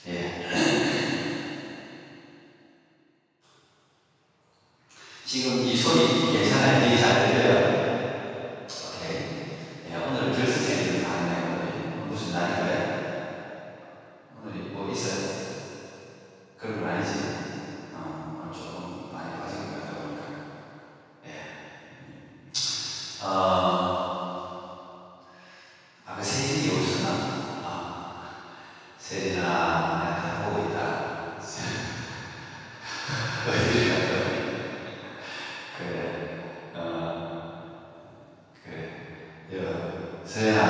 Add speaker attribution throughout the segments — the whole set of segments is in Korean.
Speaker 1: 예. 지금 이 소리 괜찮아요? 되게 잘 들려요? 오케이. 예, 오늘 결승생들 많네요. 오늘 무슨 날인가요? 오늘 뭐 있어요? 그런 건 아니지? 오늘 조금 많이 빠진 것 같다 보니까. 예. 아까 세진이 오셨나? 세진아, 내가 다 보고 있다. 어디를 갔다 그래, 그래. 서연아,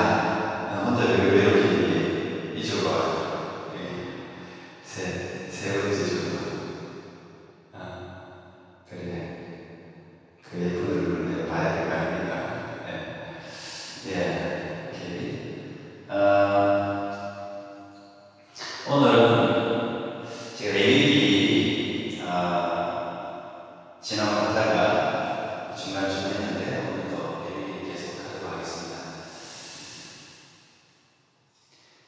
Speaker 1: 너 혼자 왜 이렇게 있니? 이쪽으로 와. 세 번째 주로. 그래. 그 예쁜 얼굴을 내가 봐야 될 거 아닙니까? 예. 오케이. 오늘은 제가 레위기 지나고 하다가 중간 좀 했는데 오늘도 레위기 계속 하도록 하겠습니다.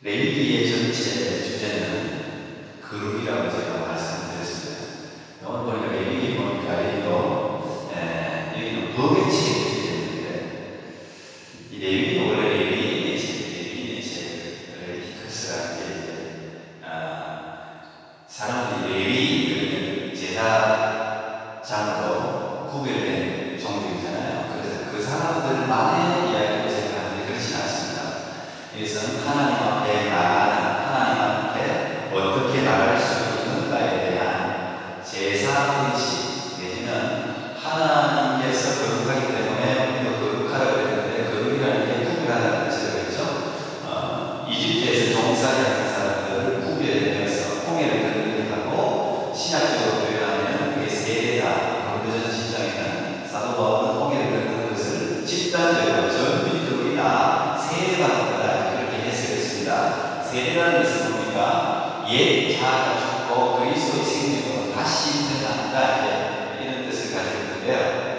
Speaker 1: 레위기의 전체 주제는 거룩이라고 제가 말씀드렸습니다. 오늘 보니까 레위기 보니까 여기는 법의 책이 주제인데 이 레위기는 원래 레위기의 책, 레위티커스라는 게 사람들이 레위 제사장으로 구별된 종족이잖아요. 그래서 그 사람들만의 이야기로 생각하는데 그렇지 않습니다. 이것은 하나님 앞에 나아가는, 하나님 앞에 어떻게 나갈 수 있는가에 대한 제사의식 내지는 하나님께서 거룩하기 때문에 우리도 거룩하라고 했는데 거룩이라는 게 구별하다는 뜻이라고 했죠. 이집트에서 종살이하는 사람들을 구별해서 홍해를 건너게 하고 신약적으로 표현하면 그게 세례다. 고린도전서 10장에는 사도 바울은 홍해를 건너는 것을 집단적으로 전민족이 다 세례받는 거다. 그렇게 해석했습니다. 세례라는 것은 뭡니까? 옛 자아가 죽고 그리스도의 생명으로 다시 태어난다. 이런 뜻을 가지고 있는데요.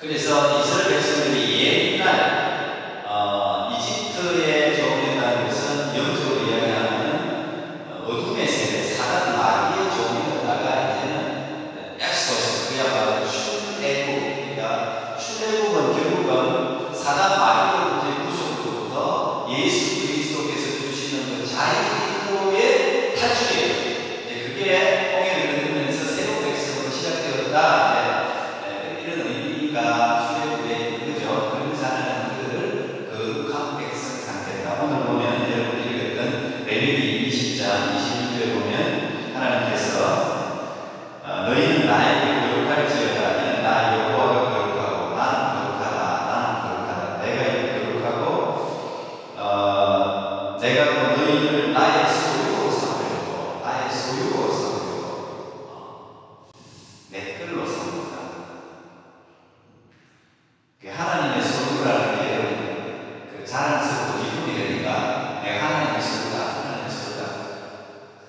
Speaker 1: 그래서 이스라엘 백성들이 옛날 이집트에 종이었다는 것은 영적으로 이야기하면 어둠의 세대, 사단 마귀의 종이었다가 이제는 엑소스, 그야말로 출애굽. 그러니까 출애굽은 결국은 사단 마귀로부터의 구속으로부터 예수 그리스도께서 주시는 그 자유의 탈출이에요. 그게 홍해를 건너면서 새로운 백성으로 시작되었다. 이런 의미가 출애굽에 있는 거죠. 그러면서 하나님은 그들을 거룩한 백성 상태다. 오늘 보면 여러분이 읽었던 레위기 20장 21절에 보면 하나님께서 너희는 나에게 거룩할지어다. 이는 나 여호와가 거룩하고 나는 거룩하다. 나는 거룩하다. 내가 이렇게 거룩하고 내가 또 너희를 나의 소유로 삼으려고, 나의 소유로 삼으려고, 내 걸로 삼는다. 하나님의 소유라는 게 여러분 자랑스럽고 기쁨이 되니까 내가 하나님의 소유다, 하나님의 소유다.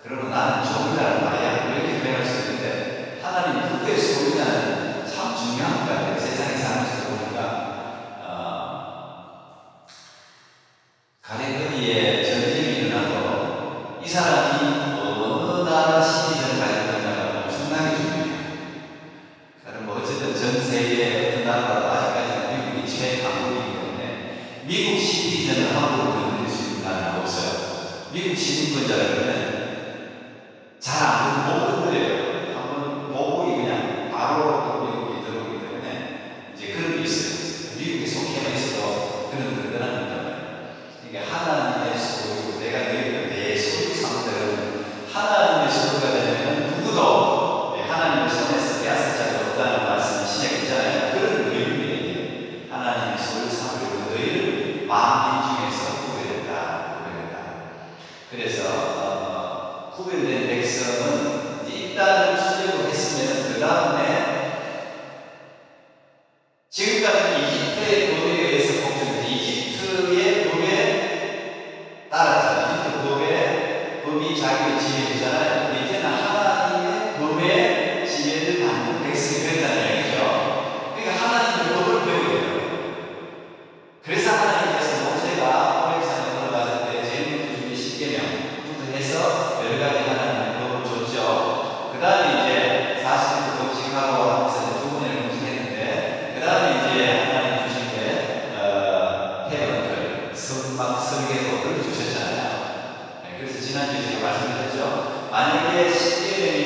Speaker 1: 그러면 나는 종이라는 말이야. 이렇게 표현할 수 있는데 하나님 누구의 소유냐는 참 중요한 것 같아요. 세상에 살면서 보니까 가랭거리에 전쟁이 일어나도 이 사람이 어느 나라 시티즌을 가지고 있냐가 엄청나게 중요해요. 그럼 뭐 어쨌든 전 세계의 어떤 나라라도 아직까지는 미국이 최강국이기 때문에 미국 시티즌을 함부로 건드릴 수 있는 나라는 없어요. 미국 시민권자라면 잘 못 건드려요. 한번 보복이 그냥 바로 미국에 들어오기 때문에 이제 그런 게 있어요. 미국에 속해만 있어도 그런 든든한 거잖아요. 그러니까 하나님의 소유, 내가 너희를 내 소유 상태로 하나님의 소유가 되면 누구도 하나님의 손에서 빼앗을 자가 없다는 말씀이 시작했잖아요. 그런 의미예요. 하나님의 소유 삼으려고 너희를 만민 중에서 구별했다. 그래서 구별된 백성은 일단은 출애굽을 했으면 그 다음에 지금까지 이집트의 법에 의해서 복종해서 이집트의 법에 따랐잖아요. 이집트 법이 자기를 지배했잖아요. 이제는 하나님의 법에 지배를 받는 백성이 됐다는 얘기죠. 그러니까 하나님의 법을 배우기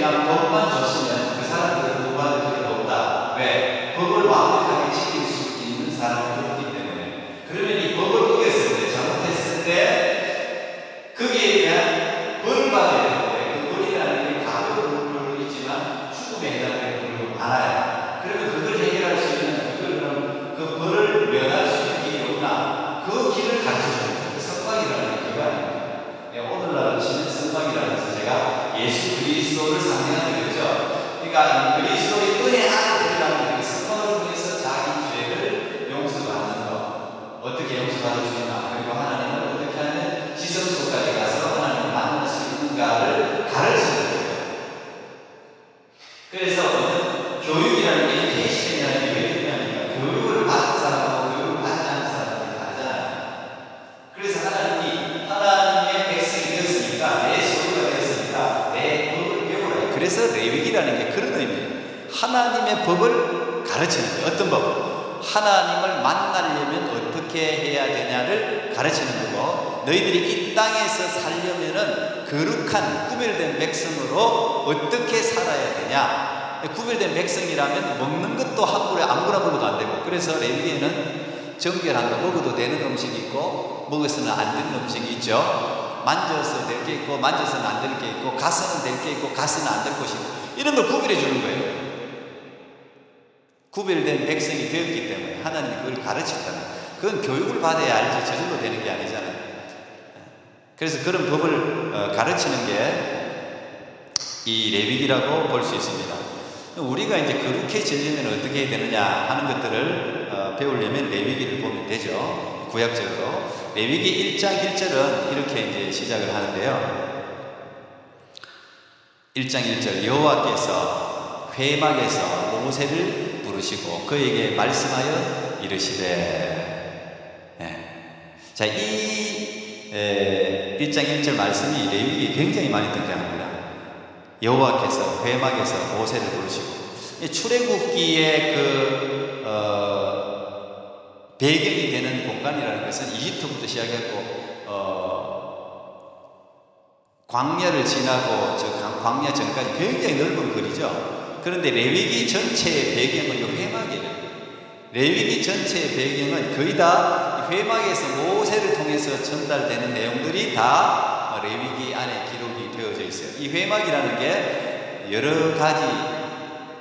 Speaker 1: 그냥 법만 줬으면 그 사람들은 법받을 필요가 없다. 왜? 법을 완벽하게 지킬 수 있는 사람이 없기 때문에. 그러면 이 법을 어겼을 때, 잘못했을 때 거기에 대한 벌을 받아야 되는데, 그 벌이라는 게 가벼운 벌도 있지만 죽음에 해당되는 벌도 많아요. 그러면 그걸 해결할 수 있는, 그거는 그 벌을 면할 수 있는 길이 없나? 그 길을 가르쳐주는 거예요. 성막이라는 게 기반입니다. 오늘날 치는 성막이라는 것은 제가 예수 그리스도를 상징하는 거죠. 그러니까 그리스도의 은혜 안에 들어가는 그 성막을 통해서 자기 죄를 용서받는 것, 어떻게 용서받을 수 있나, 그리고 하나님을 어떻게 하면 지성소까지 가서 하나님을 만날 수 있는가를 가르치는 거예요. 그래서 교육이라는 게 education이라는 게 왜 중요하냐면 교육을 받은 사람하고 교육을 받지 않은 사람이 다르잖아요. 그래서 하나님의 백성이 되었으니까, 내 소유가 되었으니까 내 법을 배우라. 그래서 레위기라는 게 그런 의미예요. 하나님의 법을 가르치는 거예요. 어떤 법? 하나님을 만나려면 어떻게 해야 되냐를 가르치는 거고, 너희들이 이 땅에서 살려면은 거룩한 구별된 백성으로 어떻게 살아야 되냐. 구별된 백성이라면 먹는 것도 함부로 아무거나 먹어도 안 되고, 그래서 레위기에는 정결한 거, 먹어도 되는 음식이 있고 먹어서는 안 되는 음식이 있죠. 만져서 될 게 있고 만져서는 안 될 게 있고, 가서는 될 게 있고 가서는 안 될 것이고, 이런 걸 구별해 주는 거예요. 구별된 백성이 되었기 때문에 하나님이 그걸 가르친다는 거예요. 그건 교육을 받아야 알지 저절로 되는 게 아니잖아요. 그래서 그런 법을 가르치는 게 이 레위기라고 볼 수 있습니다. 우리가 이제 거룩해지려면 어떻게 해야 되느냐 하는 것들을 배우려면 레위기를 보면 되죠. 구약적으로 레위기 1장 1절은 이렇게 이제 시작을 하는데요. 1장 1절, 여호와께서 회막에서 모세를 부르시고 그에게 말씀하여 이르시되. 자, 이 1장 1절 말씀이 레위기에 굉장히 많이 등장합니다. 여호와께서 회막에서 모세를 부르시고, 출애굽기의 배경이 되는 공간이라는 것은 이집트부터 시작했고 광야를 지나고 광야 전까지 굉장히 넓은 거리죠. 그런데 레위기 전체의 배경은 이 회막이에요. 레위기 전체의 배경은 거의 다 회막에서 모세를 통해서 전달되는 내용들이 다 레위기 안에 기록이 되어져 있어요. 이 회막이라는 게 여러 가지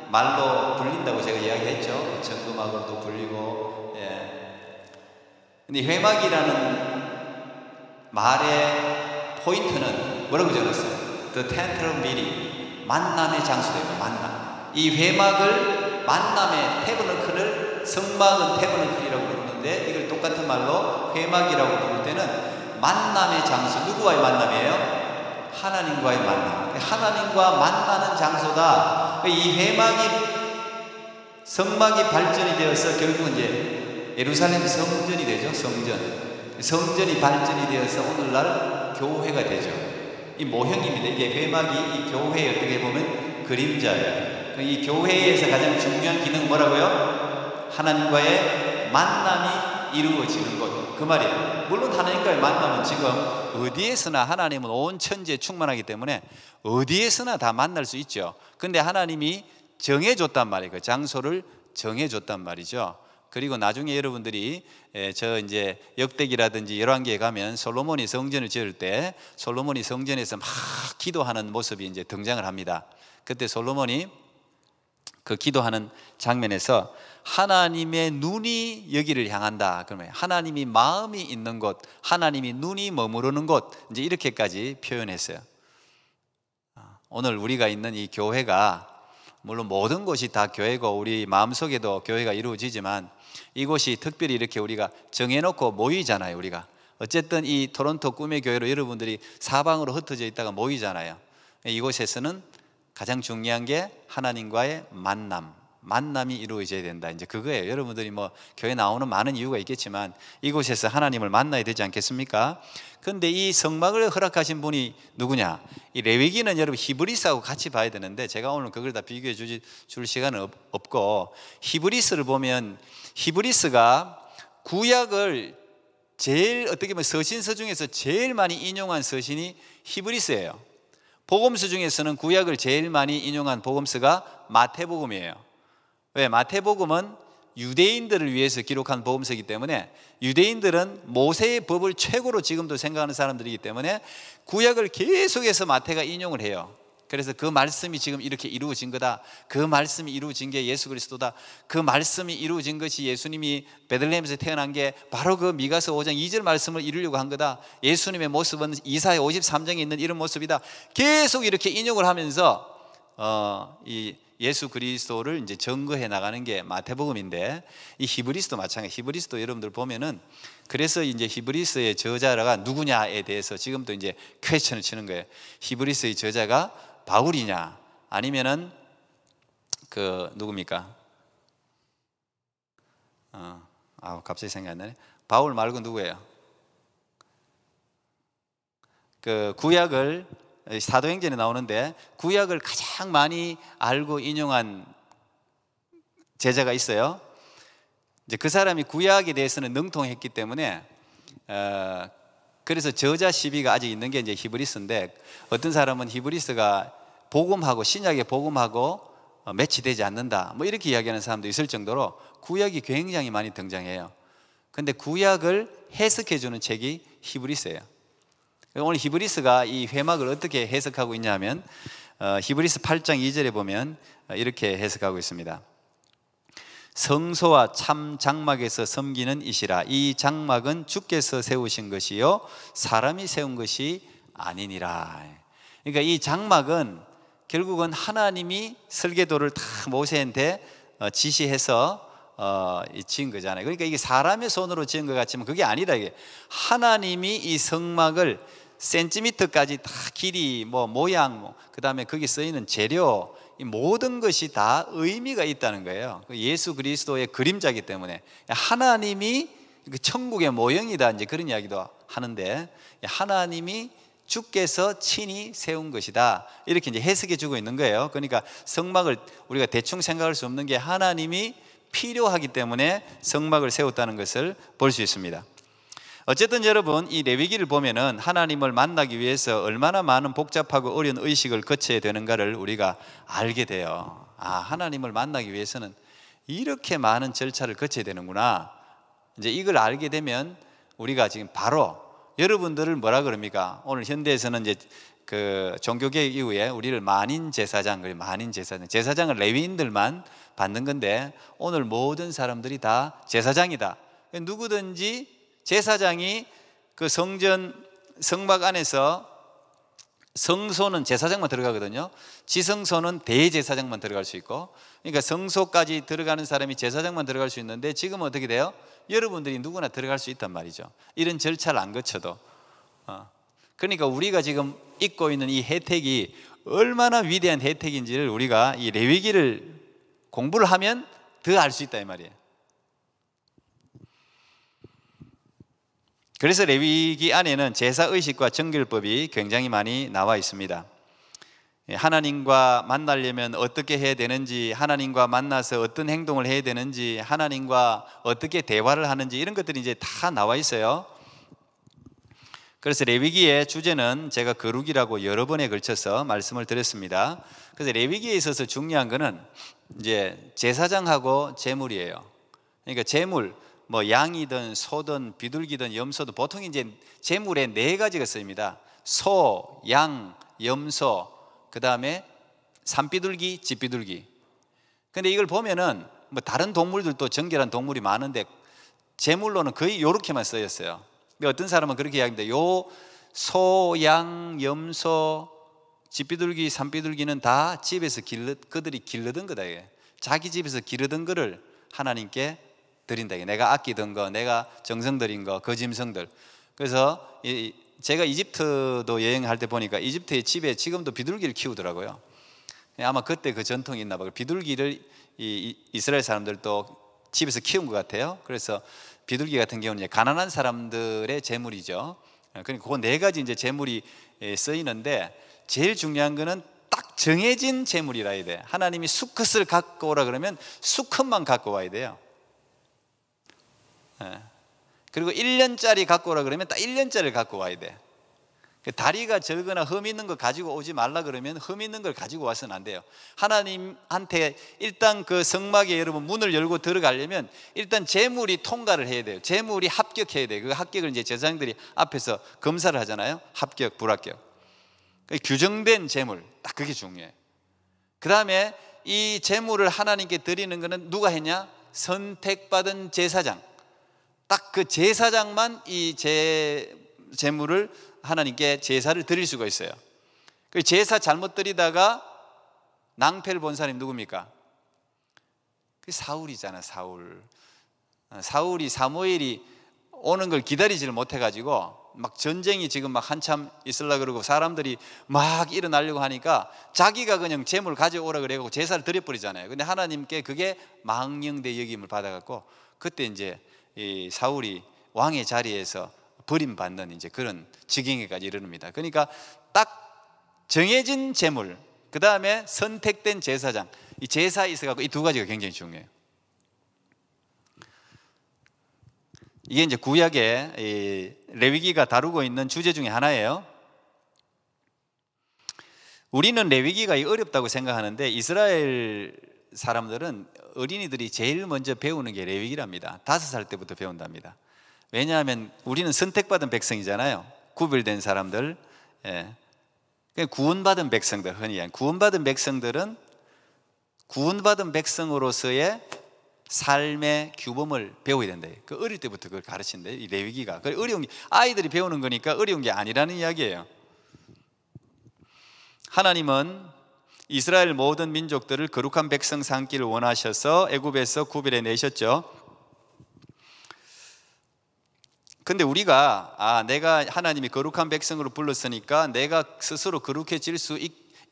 Speaker 1: 말로 불린다고 제가 이야기했죠. 정금하고도 불리고. 근데 회막이라는 말의 포인트는 뭐라고 적었어요? The tent of meeting, 만남의 장소예요. 만남. 이 회막을 만남의 태버너클을, 성막은 태버너클이라고 부르는데 이걸 똑같은 말로 회막이라고 부를 때는 만남의 장소. 누구와의 만남이에요? 하나님과의 만남. 하나님과 만나는 장소다. 이 회막이, 성막이 발전이 되어서 결국은 이제 예루살렘 성전이 되죠. 성전이 발전이 되어서 오늘날 교회가 되죠. 이 모형입니다. 이게 회막이 이 교회에 어떻게 보면 그림자예요. 이 교회에서 가장 중요한 기능은 뭐라고요? 하나님과의 만남이 이루어지는 것. 그 말이에요. 물론 하나님과의 만남은 지금 어디에서나, 하나님은 온 천지에 충만하기 때문에 어디에서나 다 만날 수 있죠. 근데 하나님이 정해줬단 말이에요. 그 장소를 정해줬단 말이죠. 그리고 나중에 여러분들이 저 이제 역대기라든지 열왕기에 가면 솔로몬이 성전을 지을 때 솔로몬이 성전에서 막 기도하는 모습이 이제 등장을 합니다. 그때 솔로몬이 그 기도하는 장면에서 하나님의 눈이 여기를 향한다. 그러면 하나님이 마음이 있는 곳, 하나님이 눈이 머무르는 곳, 이제 이렇게까지 표현했어요. 오늘 우리가 있는 이 교회가, 물론 모든 곳이 다 교회고 우리 마음속에도 교회가 이루어지지만 이곳이 특별히 이렇게 우리가 정해놓고 모이잖아요. 우리가 어쨌든 이 토론토 꿈의 교회로 여러분들이 사방으로 흩어져 있다가 모이잖아요. 이곳에서는 가장 중요한 게 하나님과의 만남이 이루어져야 된다. 이제 그거예요. 여러분들이 뭐 교회 나오는 많은 이유가 있겠지만 이곳에서 하나님을 만나야 되지 않겠습니까? 그런데 이 성막을 허락하신 분이 누구냐? 이 레위기는 여러분 히브리스하고 같이 봐야 되는데 제가 오늘 그걸 다 비교해 줄 시간은 없고, 히브리스를 보면 히브리스가 구약을 제일 어떻게 보면 서신서 중에서 제일 많이 인용한 서신이 히브리스예요. 복음서 중에서는 구약을 제일 많이 인용한 복음서가 마태복음이에요. 왜? 마태복음은 유대인들을 위해서 기록한 복음서이기 때문에, 유대인들은 모세의 법을 최고로 지금도 생각하는 사람들이기 때문에 구약을 계속해서 마태가 인용을 해요. 그래서 그 말씀이 지금 이렇게 이루어진 거다, 그 말씀이 이루어진 게 예수 그리스도다, 그 말씀이 이루어진 것이 예수님이 베들레헴에서 태어난 게 바로 그 미가서 5장 2절 말씀을 이루려고 한 거다, 예수님의 모습은 이사야 53장에 있는 이런 모습이다, 계속 이렇게 인용을 하면서 이 예수 그리스도를 이제 증거해 나가는 게 마태복음인데, 이 히브리서도 마찬가지. 히브리서도 여러분들 보면은, 그래서 이제 히브리서의 저자가 누구냐에 대해서 지금도 이제 퀘스천을 치는 거예요. 히브리서의 저자가 바울이냐, 아니면은 그 누굽니까? 갑자기 생각이 안 나네. 바울 말고 누구예요? 그 구약을, 사도행전에 나오는데 구약을 가장 많이 알고 인용한 제자가 있어요. 이제 그 사람이 구약에 대해서는 능통했기 때문에 그래서 저자 시비가 아직 있는 게 이제 히브리서인데, 어떤 사람은 히브리서가 복음하고 신약의 복음하고 매치되지 않는다, 뭐 이렇게 이야기하는 사람도 있을 정도로 구약이 굉장히 많이 등장해요. 근데 구약을 해석해 주는 책이 히브리서예요. 오늘 히브리서가 이 회막을 어떻게 해석하고 있냐면, 히브리서 8장 2절에 보면 이렇게 해석하고 있습니다. 성소와 참 장막에서 섬기는 이시라. 이 장막은 주께서 세우신 것이요 사람이 세운 것이 아니니라. 그러니까 이 장막은 결국은 하나님이 설계도를 다 모세한테 지시해서 지은 거잖아요. 그러니까 이게 사람의 손으로 지은 것 같지만 그게 아니다. 이게 하나님이 이 성막을 센티미터까지 다 길이, 모양, 그 다음에 거기 쓰이는 재료, 이 모든 것이 다 의미가 있다는 거예요. 예수 그리스도의 그림자이기 때문에 하나님이 천국의 모형이다, 이제 그런 이야기도 하는데, 하나님이 주께서 친히 세운 것이다, 이렇게 이제 해석해 주고 있는 거예요. 그러니까 성막을 우리가 대충 생각할 수 없는 게 하나님이 필요하기 때문에 성막을 세웠다는 것을 볼 수 있습니다. 어쨌든 여러분, 이 레위기를 보면은 하나님을 만나기 위해서 얼마나 많은 복잡하고 어려운 의식을 거쳐야 되는가를 우리가 알게 돼요. 하나님을 만나기 위해서는 이렇게 많은 절차를 거쳐야 되는구나. 이제 이걸 알게 되면 우리가 지금 바로, 여러분들을 뭐라 그럽니까? 오늘 현대에서는 이제 그 종교개혁 이후에 우리를 만인 제사장, 제사장은 레위인들만 받는 건데, 오늘 모든 사람들이 다 제사장이다. 누구든지 제사장이 그 성막 안에서, 성소는 제사장만 들어가거든요. 지성소는 대제사장만 들어갈 수 있고, 그러니까 성소까지 들어가는 사람이 제사장만 들어갈 수 있는데, 지금은 어떻게 돼요? 여러분들이 누구나 들어갈 수 있단 말이죠. 이런 절차를 안 거쳐도. 그러니까 우리가 지금 입고 있는 이 혜택이 얼마나 위대한 혜택인지를 우리가 이 레위기를 공부를 하면 더 알 수 있다, 이 말이에요. 그래서 레위기 안에는 제사의식과 정결법이 굉장히 많이 나와 있습니다. 하나님과 만나려면 어떻게 해야 되는지, 하나님과 만나서 어떤 행동을 해야 되는지, 하나님과 어떻게 대화를 하는지, 이런 것들이 이제 다 나와 있어요. 그래서 레위기의 주제는 제가 거룩이라고 여러 번에 걸쳐서 말씀을 드렸습니다. 그래서 레위기에 있어서 중요한 거는 이제 제사장하고 제물이에요. 그러니까 제물, 양이든 소든 비둘기든 염소든, 보통 이제 제물에 4가지가 쓰입니다. 소, 양, 염소, 그 다음에 산비둘기, 집비둘기. 근데 이걸 보면은 다른 동물들도 정결한 동물이 많은데 제물로는 거의 요렇게만 쓰였어요. 어떤 사람은 그렇게 이야기합니다. 요 소, 양, 염소, 집비둘기, 산비둘기는 다 집에서 그들이 길르던 거다. 이게. 자기 집에서 기르던 거를 하나님께 드린다. 내가 아끼던 거, 내가 정성 들인 거, 그 짐승들. 그래서 제가 이집트도 여행할 때 보니까 이집트의 집에 지금도 비둘기를 키우더라고요. 아마 그때 그 전통이 있나 봐요. 비둘기를 이스라엘 사람들도 집에서 키운 것 같아요. 그래서 비둘기 같은 경우는 가난한 사람들의 제물이죠. 그러니까 그 4가지 이제 제물이 쓰이는데, 제일 중요한 거는 딱 정해진 제물이라 해야 돼. 하나님이 수컷을 갖고 오라 그러면 수컷만 갖고 와야 돼요. 그리고 1년짜리 갖고 오라 그러면 딱 1년짜리를 갖고 와야 돼. 다리가 절거나 흠 있는 거 가지고 오지 말라 그러면 흠 있는 걸 가지고 와서는 안 돼요. 하나님한테 일단 그 성막에 여러분 문을 열고 들어가려면 일단 제물이 통과를 해야 돼요. 제물이 합격해야 돼요. 그 합격을 이제 제사장들이 앞에서 검사를 하잖아요. 합격, 불합격. 규정된 제물, 딱 그게 중요해요. 그 다음에 이 제물을 하나님께 드리는 것은 누가 했냐? 선택받은 제사장. 딱 그 제사장만 이 제물을 하나님께 제사를 드릴 수가 있어요. 그 제사 잘못 드리다가 낭패를 본 사람이 누굽니까? 그 사울이잖아. 사울이 사무엘이 오는 걸 기다리지를 못해가지고 막 전쟁이 지금 막 한참 있으려고 그러고 사람들이 막 일어나려고 하니까 자기가 그냥 제물 가져오라 그래가지고 제사를 드려버리잖아요. 근데 하나님께 그게 망령되 여김을 받아갖고 그때 이제 이 사울이 왕의 자리에서 버림받는 이제 그런 지경에까지 이르릅니다. 그러니까 딱 정해진 제물, 그 다음에 선택된 제사장, 이 제사에 있어갖고 이 두 가지가 굉장히 중요해요. 이게 이제 구약의 이 레위기가 다루고 있는 주제 중에 하나예요. 우리는 레위기가 어렵다고 생각하는데 이스라엘 사람들은 어린이들이 제일 먼저 배우는 게 레위기랍니다. 5살 때부터 배운답니다. 왜냐하면 우리는 선택받은 백성이잖아요. 구별된 사람들, 구원받은 백성들, 흔히 얘기하는 구원받은 백성들은 구원받은 백성으로서의 삶의 규범을 배워야 된다. 그 어릴 때부터 그걸 가르친대. 이 레위기가. 어려운 게 아이들이 배우는 거니까 어려운 게 아니라는 이야기예요. 하나님은 이스라엘 모든 민족들을 거룩한 백성 삼기를 원하셔서 애굽에서 구별해 내셨죠. 근데 우리가 내가 하나님이 거룩한 백성으로 불렀으니까 내가 스스로 거룩해질 수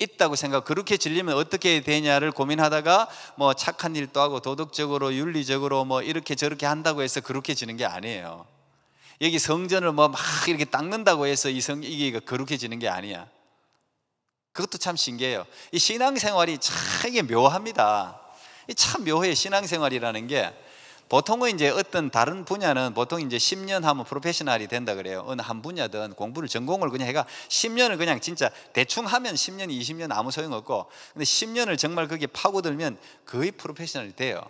Speaker 1: 있다고 생각, 거룩해지려면 어떻게 되냐를 고민하다가 뭐 착한 일도 하고 도덕적으로 윤리적으로 뭐 이렇게 저렇게 한다고 해서 거룩해지는 게 아니에요. 여기 성전을 뭐 막 이렇게 닦는다고 해서 이게 거룩해지는 게 아니야. 그것도 참 신기해요. 이 신앙생활이 참 이게 묘합니다. 참 묘해요. 신앙생활이라는 게 보통은 이제 어떤 다른 분야는 보통 이제 10년 하면 프로페셔널이 된다 그래요. 어느 한 분야든 공부를 전공을 그냥 해가 10년을 그냥 진짜 대충 하면 10년, 20년 아무 소용없고, 근데 10년을 정말 거기에 파고들면 거의 프로페셔널이 돼요.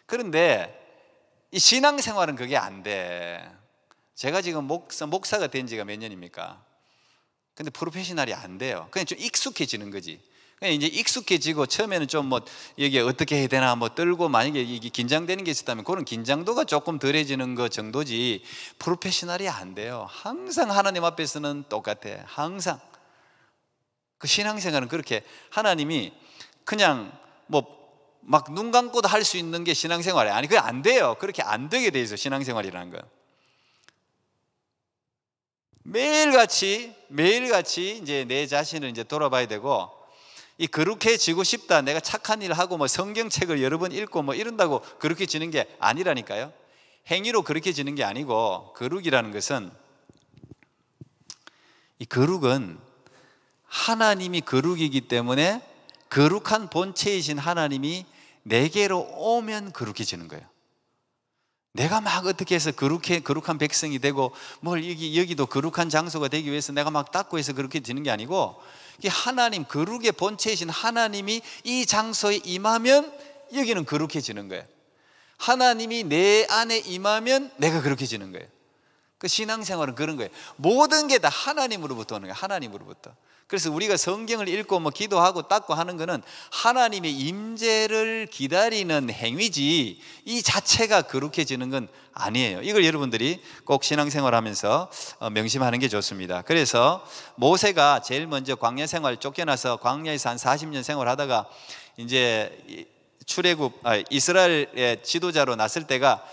Speaker 1: 그런데 이 신앙생활은 그게 안 돼. 제가 지금 목사가 된 지가 몇 년입니까? 근데 프로페셔널이 안 돼요. 그냥 좀 익숙해지는 거지. 이제 익숙해지고 처음에는 좀 뭐 여기 어떻게 해야 되나 뭐 떨고 만약에 이게 긴장되는 게 있었다면 그런 긴장도가 조금 덜해지는 것 정도지 프로페셔널이 안 돼요. 항상 하나님 앞에서는 똑같아. 항상 그 신앙생활은 그렇게 하나님이 그냥 뭐 막 눈 감고도 할 수 있는 게 신앙생활이 아니, 그게 안 돼요. 그렇게 안 되게 돼 있어. 신앙생활이라는 건 매일같이 이제 내 자신을 이제 돌아봐야 되고, 이 거룩해지고 싶다, 내가 착한 일을 하고 뭐 성경책을 여러 번 읽고 뭐 이런다고 거룩해지는 게 아니라니까요. 행위로 거룩해지는 게 아니고, 거룩이라는 것은, 이 거룩은 하나님이 거룩이기 때문에 거룩한 본체이신 하나님이 내게로 오면 거룩해지는 거예요. 내가 막 어떻게 해서 거룩한 백성이 되고 뭘 여기도 거룩한 장소가 되기 위해서 내가 막 닦고 해서 그렇게 되는 게 아니고, 하나님, 거룩의 본체이신 하나님이 이 장소에 임하면 여기는 거룩해지는 거예요. 하나님이 내 안에 임하면 내가 거룩해지는 거예요. 그 신앙생활은 그런 거예요. 모든 게 다 하나님으로부터 오는 거예요. 하나님으로부터. 그래서 우리가 성경을 읽고 뭐 기도하고 닦고 하는 거는 하나님의 임재를 기다리는 행위지 이 자체가 거룩해지는 건 아니에요. 이걸 여러분들이 꼭 신앙생활하면서 명심하는 게 좋습니다. 그래서 모세가 제일 먼저 광야 생활 쫓겨나서 광야에서 한 40년 생활하다가 이제 이스라엘의 지도자로 났을 때가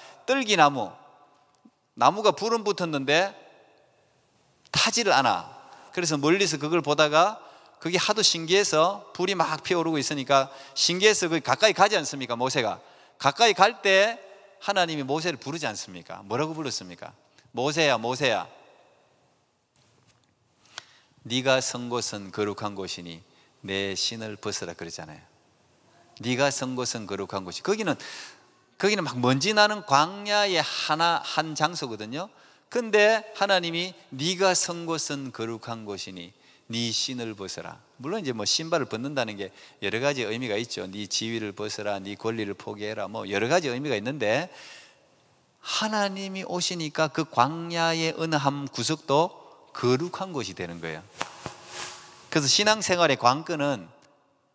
Speaker 1: 나무가 불은 붙었는데 타지를 않아. 그래서 멀리서 그걸 보다가 그게 하도 신기해서 불이 막 피어오르고 있으니까 신기해서 거기 가까이 가지 않습니까? 모세가 가까이 갈 때 하나님이 모세를 부르지 않습니까? 뭐라고 불렀습니까? 모세야, 모세야, 네가 선 곳은 거룩한 곳이니 내 신을 벗으라 그러잖아요. 네가 선 곳은 거룩한 곳이, 거기는 막 먼지 나는 광야의 한 장소거든요.
Speaker 2: 근데 하나님이 네가 선 곳은 거룩한 곳이니 네 신을 벗어라. 물론 이제 뭐 신발을 벗는다는 게 여러 가지 의미가 있죠. 네 지위를 벗어라, 네 권리를 포기해라, 뭐 여러 가지 의미가 있는데, 하나님이 오시니까 그 광야의 어느 한 구석도 거룩한 곳이 되는 거예요. 그래서 신앙생활의 관건은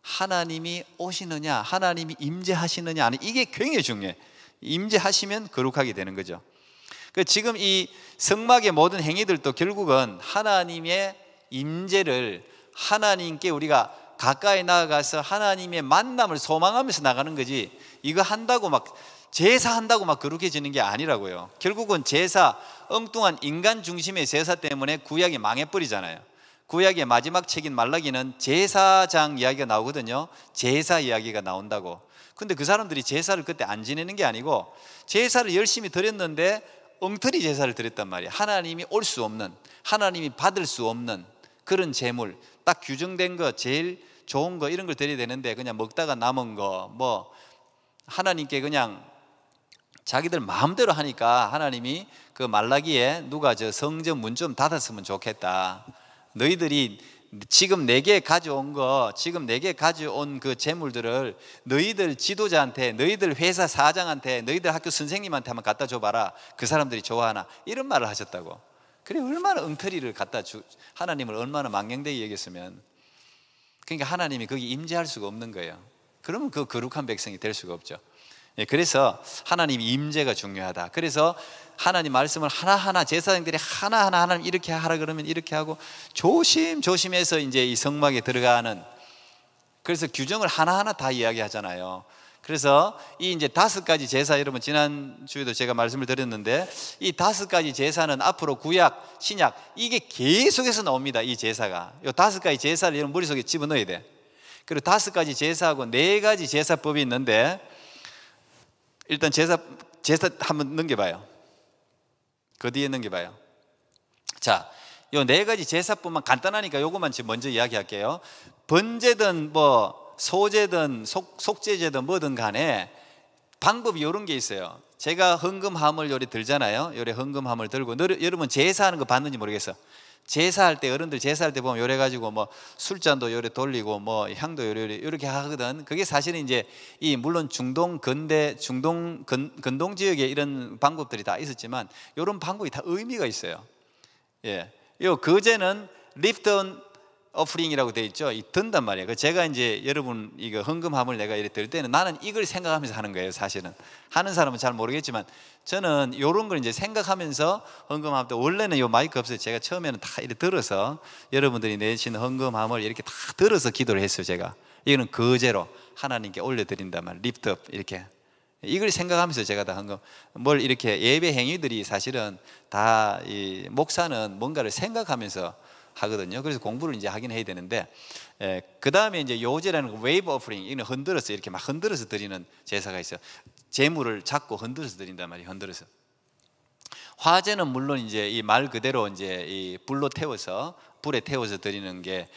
Speaker 2: 하나님이 오시느냐, 하나님이 임재하시느냐, 아니, 이게 굉장히 중요해. 임재하시면 거룩하게 되는 거죠. 지금 이 성막의 모든 행위들도 결국은 하나님의 임재를, 하나님께 우리가 가까이 나아가서 하나님의 만남을 소망하면서 나가는 거지, 이거 한다고 막 제사한다고 막 거룩해지는 게 아니라고요. 결국은 제사, 엉뚱한 인간 중심의 제사 때문에 구약이 망해버리잖아요. 구약의 마지막 책인 말라기는 제사장 이야기가 나오거든요. 제사 이야기가 나온다고. 근데 그 사람들이 제사를 그때 안 지내는 게 아니고 제사를 열심히 드렸는데 엉터리 제사를 드렸단 말이에요. 하나님이 올 수 없는, 하나님이 받을 수 없는 그런 제물, 딱 규정된 거, 제일 좋은 거, 이런 걸 드려야 되는데 그냥 먹다가 남은 거, 뭐 하나님께 그냥 자기들 마음대로 하니까 하나님이 그 말라기에 누가 저 성전 문 좀 닫았으면 좋겠다. 너희들이 지금 내게 가져온 거, 지금 내게 가져온 그 재물들을 너희들 지도자한테, 너희들 회사 사장한테, 너희들 학교 선생님한테 한번 갖다 줘봐라. 그 사람들이 좋아하나? 이런 말을 하셨다고. 그래, 얼마나 엉터리를 하나님을 얼마나 망령되게 여겼으면. 그러니까 하나님이 거기 임재할 수가 없는 거예요. 그러면 그 거룩한 백성이 될 수가 없죠. 그래서 하나님 임재가 중요하다. 그래서 하나님 말씀을 하나하나, 제사장들이 하나하나 하나님 이렇게 하라 그러면 이렇게 하고, 조심해서 이제 이 성막에 들어가는, 그래서 규정을 하나하나 다 이야기하잖아요. 그래서 이 이제 5가지 제사, 여러분 지난주에도 제가 말씀을 드렸는데, 이 5가지 제사는 앞으로 구약, 신약, 이게 계속해서 나옵니다. 이 제사가, 이 5가지 제사를 여러분 머릿속에 집어넣어야 돼. 그리고 5가지 제사하고 4가지 제사법이 있는데, 일단 제사 한번 넘겨봐요. 그 뒤에 넘겨봐요. 자, 요 4가지 제사법만 간단하니까 요것만 지금 먼저 이야기할게요. 번제든 뭐 소제든 속죄제든 뭐든 간에 방법이 이런 게 있어요. 제가 헌금함을 요리 들잖아요. 요래 헌금함을 들고, 여러분 제사하는 거 봤는지 모르겠어. 제사할 때, 어른들 제사할 때 보면 요래 가지고 뭐 술잔도 요래 돌리고 뭐 향도 요래 이렇게 하거든. 그게 사실은 이제 이 물론 중동 근동 지역에 이런 방법들이 다 있었지만 이런 방법이 다 의미가 있어요. 예, 요 거제는 lift on offering이라고 돼 있죠. 이 든단 말이에요. 제가 이제 여러분 이거 헌금함을 내가 이렇게 들 때는 나는 이걸 생각하면서 하는 거예요. 사실은 하는 사람은 잘 모르겠지만 저는 이런 걸 이제 생각하면서 헌금함 때, 원래는 요 마이크 없어요. 제가 처음에는 다 이렇게 들어서 여러분들이 내시는 헌금함을 이렇게 다 들어서 기도를 했어요. 제가 이거는 거제로 하나님께 올려드린단 말이에요. lift up, 이렇게 이걸 생각하면서 제가 다 헌금, 뭘 이렇게 예배 행위들이 사실은 다 이 목사는 뭔가를 생각하면서 하거든요. 그래서 공부를 이제 하긴 해야 되는데, 그 다음에 이제 요제라는 거, 웨이브 오프링, 이거는 흔들어서 이렇게 막 흔들어서 드리는 제사가 있어요. 재물을 잡고 흔들어서 드린단 말이에요. 흔들어서. 화제는 물론 이제 이 말 그대로 이제 이 불에 태워서 드리는 게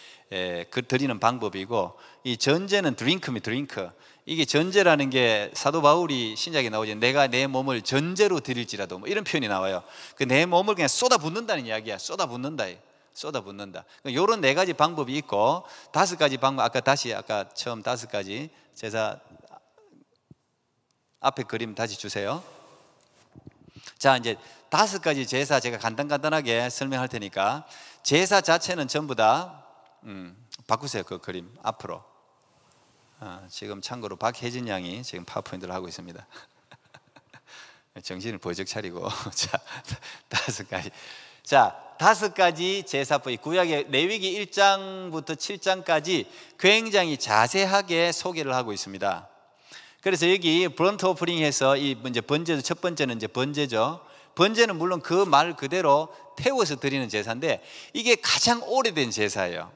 Speaker 2: 드리는 방법이고, 이 전제는 드링크. 이게 전제라는 게 사도 바울이 신약에 나오죠. 내가 내 몸을 전제로 드릴지라도, 뭐 이런 표현이 나와요. 그 내 몸을 그냥 쏟아붓는다는 이야기야. 쏟아붓는다. 요런 4가지 방법이 있고, 5가지 방법, 아까 처음 5가지 제사 앞에 그림 다시 주세요. 자, 이제 5가지 제사 제가 간단하게 설명할 테니까, 제사 자체는 전부 다 바꾸세요. 그 그림 앞으로. 지금 참고로 박혜진 양이 지금 파워포인트를 하고 있습니다. 정신을 버쩍 차리고. 자, 5가지. 자, 5가지 제사법이 구약의 레위기 1장부터 7장까지 굉장히 자세하게 소개를 하고 있습니다. 그래서 여기 브런트 오프링에서 이 이제 번제도, 첫 번째는 이제 번제죠. 번제는 물론 그 말 그대로 태워서 드리는 제사인데, 이게 가장 오래된 제사예요.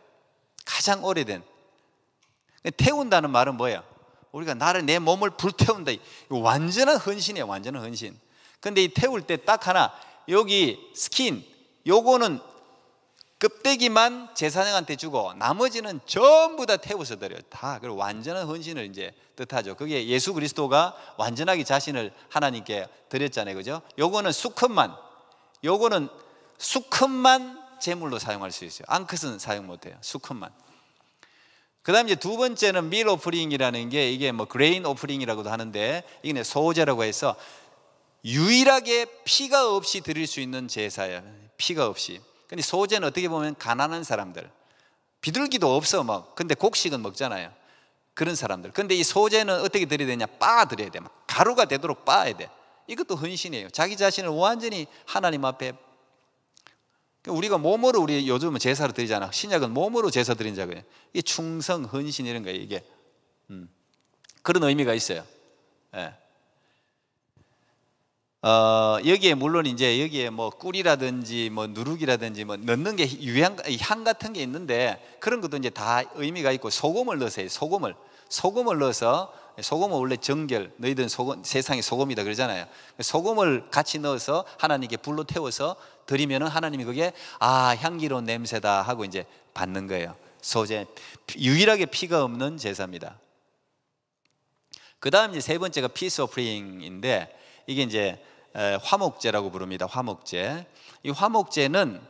Speaker 2: 가장 오래된. 태운다는 말은 뭐예요? 우리가 내 몸을 불태운다. 완전한 헌신이에요. 완전한 헌신. 근데 이 태울 때 딱 하나, 여기 스킨, 요거는 껍데기만 제사장한테 주고 나머지는 전부 다 태워서 드려요. 다. 그리고 완전한 헌신을 이제 뜻하죠. 그게 예수 그리스도가 완전하게 자신을 하나님께 드렸잖아요. 그죠? 요거는 수컷만, 요거는 수컷만 제물로 사용할 수 있어요. 암컷은 사용 못해요. 수컷만. 그 다음 이제 두 번째는 밀 오프링이라는 게, 이게 뭐 그레인 오프링이라고도 하는데, 이게 소제라고 해서 유일하게 피가 없이 드릴 수 있는 제사예요. 피가 없이. 근데 소제는 어떻게 보면 가난한 사람들, 비둘기도 없어 막, 근데 곡식은 먹잖아요. 그런 사람들. 근데 이 소제는 어떻게 드려야 되냐? 빻아 드려야 돼. 막 가루가 되도록 빻아야 돼. 이것도 헌신이에요. 자기 자신을 완전히 하나님 앞에. 우리가 몸으로, 우리 요즘은 제사를 드리잖아. 신약은 몸으로 제사 드린다고요. 이게 충성, 헌신 이런 거예요. 이게 그런 의미가 있어요. 예. 여기에 물론 이제 여기에 뭐 꿀이라든지 뭐 누룩이라든지 뭐 넣는 게 향 같은 게 있는데, 그런 것도 이제 다 의미가 있고, 소금을 넣으세요. 소금을 넣어서, 소금은 원래 정결, 너희들은 세상의 소금이다 그러잖아요. 소금을 같이 넣어서 하나님께 불로 태워서 드리면은 하나님이 그게 향기로운 냄새다 하고 이제 받는 거예요. 소제, 유일하게 피가 없는 제사입니다. 그 다음 이제 세 번째가 피스 오프링인데, 이게 이제 화목제라고 부릅니다. 화목제. 이 화목제는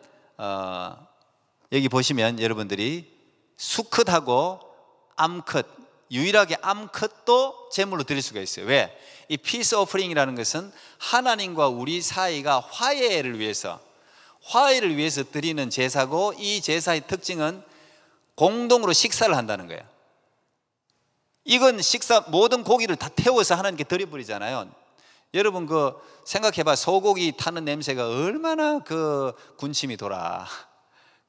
Speaker 2: 여기 보시면 여러분들이 수컷하고 암컷, 유일하게 암컷도 제물로 드릴 수가 있어요. 왜? 이 피스 오프링이라는 것은 하나님과 우리 사이가 화해를 위해서 드리는 제사고, 이 제사의 특징은 공동으로 식사를 한다는 거예요. 이건 모든 고기를 다 태워서 하나님께 드려버리잖아요. 여러분 생각해봐. 소고기 타는 냄새가 얼마나 군침이 돌아.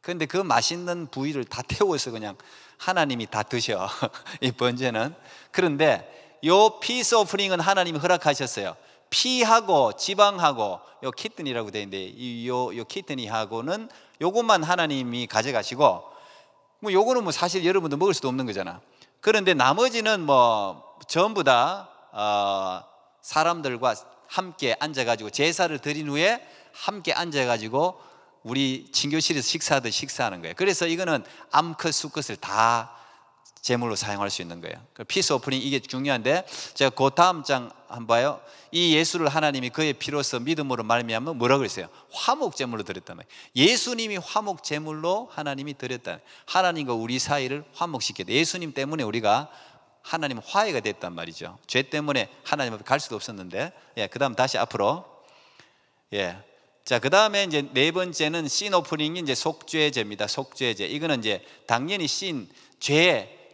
Speaker 2: 그런데 그 맛있는 부위를 다 태워서 그냥 하나님이 다 드셔. 이 번제는. 그런데 요 피스 오프링은 하나님이 허락하셨어요. 피하고 지방하고 요 키트니라고 되어 있는데, 요 키트니하고는 요것만 하나님이 가져가시고, 뭐 요거는 뭐 사실 여러분도 먹을 수도 없는 거잖아. 그런데 나머지는 뭐 전부 다 사람들과 함께 앉아가지고, 제사를 드린 후에 함께 앉아가지고 우리 친교실에서 식사하듯 식사하는 거예요. 그래서 이거는 암컷, 수컷을 다 제물로 사용할 수 있는 거예요. 피스 오프닝, 이게 중요한데, 제가 그 다음 장 한번 봐요. 이 예수를 하나님이 그의 피로서 믿음으로 말미암아 뭐라고 그랬어요? 화목 제물로 드렸단 말이에요. 예수님이 화목 제물로 하나님이 드렸다. 하나님과 우리 사이를 화목시켰다. 예수님 때문에 우리가 하나님 화해가 됐단 말이죠. 죄 때문에 하나님 앞에 갈 수도 없었는데. 그 다음 다시 앞으로. 자, 그 다음에 이제 네 번째는 신 오프닝이 이제 속죄제입니다. 속죄제. 이거는 이제 당연히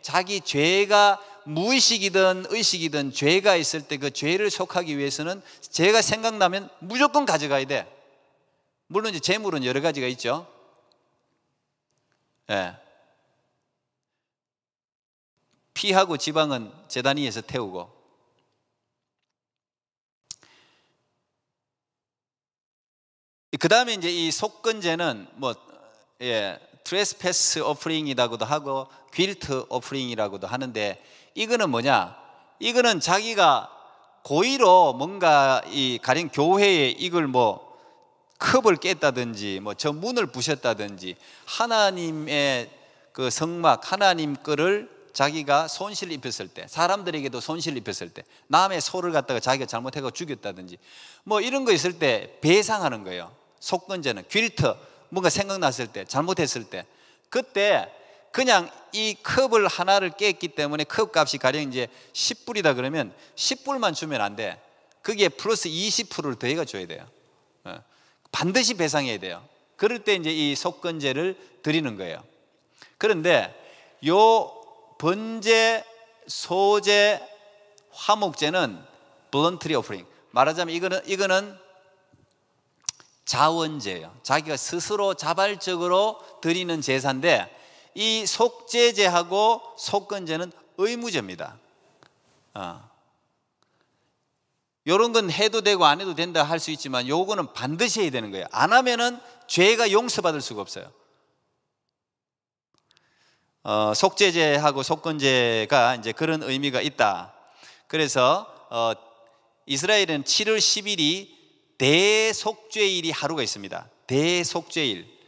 Speaker 2: 자기 죄가 무의식이든 의식이든 죄가 있을 때 그 죄를 속하기 위해서는, 죄가 생각나면 무조건 가져가야 돼. 물론 이제 제물은 여러 가지가 있죠. 피하고 지방은 제단 위에서 태우고, 그 다음에 이제 이 속건제는 트레스패스 오프링이라고도 하고 퀼트 오프링이라고도 하는데, 이거는 뭐냐? 이거는 자기가 고의로 뭔가 가령 교회에 이걸 뭐 컵을 깼다든지 뭐 저 문을 부셨다든지, 하나님의 그 성막, 하나님 거를 자기가 손실을 입혔을 때, 사람들에게도 손실을 입혔을 때, 남의 소를 갖다가 자기가 잘못해서 죽였다든지 뭐 이런 거 있을 때 배상하는 거예요. 속건제는 퀼트, 뭔가 생각났을 때, 잘못했을 때, 그때 그냥 이 컵을 하나를 깼기 때문에 컵 값이 가령 이제 10불이다 그러면 10불만 주면 안 돼. 그게 플러스 20%를 더해가 줘야 돼요. 반드시 배상해야 돼요. 그럴 때 이제 이 속건제를 드리는 거예요. 그런데 요 번제, 소제, 화목제는 볼런터리 오프링, 말하자면 이거는 자원제예요. 자기가 스스로 자발적으로 드리는 제사인데, 이 속죄제하고 속건제는 의무제입니다. 이런 건 해도 되고 안 해도 된다 할 수 있지만, 요거는 반드시 해야 되는 거예요. 안 하면은 죄가 용서받을 수가 없어요. 속죄제하고 속건제가 이제 그런 의미가 있다. 그래서 이스라엘은 7월 10일이 대속죄일이 하루가 있습니다. 대속죄일.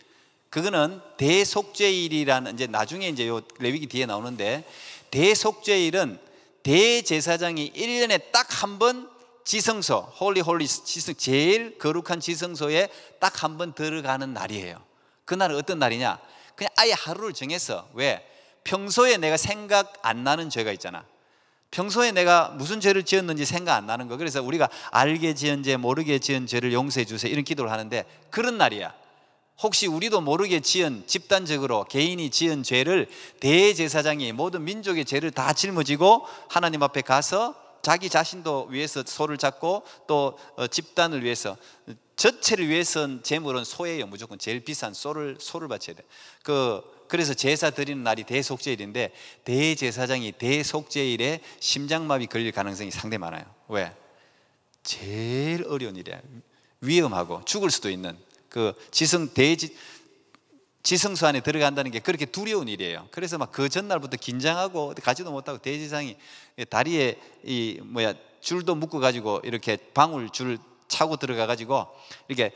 Speaker 2: 그거는 대속죄일이라는, 이제 나중에 이제 요 레위기 뒤에 나오는데, 대속죄일은 대제사장이 1년에 딱 한 번 지성소, 홀리 지성, 제일 거룩한 지성소에 딱 한 번 들어가는 날이에요. 그날은 어떤 날이냐? 그냥 아예 하루를 정해서. 왜? 평소에 내가 생각 안 나는 죄가 있잖아. 평소에 내가 무슨 죄를 지었는지 생각 안 나는 거. 그래서 우리가 알게 지은 죄, 모르게 지은 죄를 용서해 주세요, 이런 기도를 하는데, 그런 날이야. 혹시 우리도 모르게 지은, 집단적으로 개인이 지은 죄를 대제사장이 모든 민족의 죄를 다 짊어지고 하나님 앞에 가서 자기 자신도 위해서 소를 잡고 또 집단을 위해서, 전체를 위해서는 제물은 소예요. 무조건 제일 비싼 소를 바쳐야 돼. 그래서 제사 드리는 날이 대속죄일인데, 대제사장이 대속죄일에 심장마비 걸릴 가능성이 상당히 많아요. 왜? 제일 어려운 일이야. 위험하고 죽을 수도 있는 지성소 안에 들어간다는 게 그렇게 두려운 일이에요. 그래서 막 그 전날부터 긴장하고 어디 가지도 못하고, 대제사장이 다리에 줄도 묶어 가지고 이렇게 방울 줄 차고 들어가 가지고 이렇게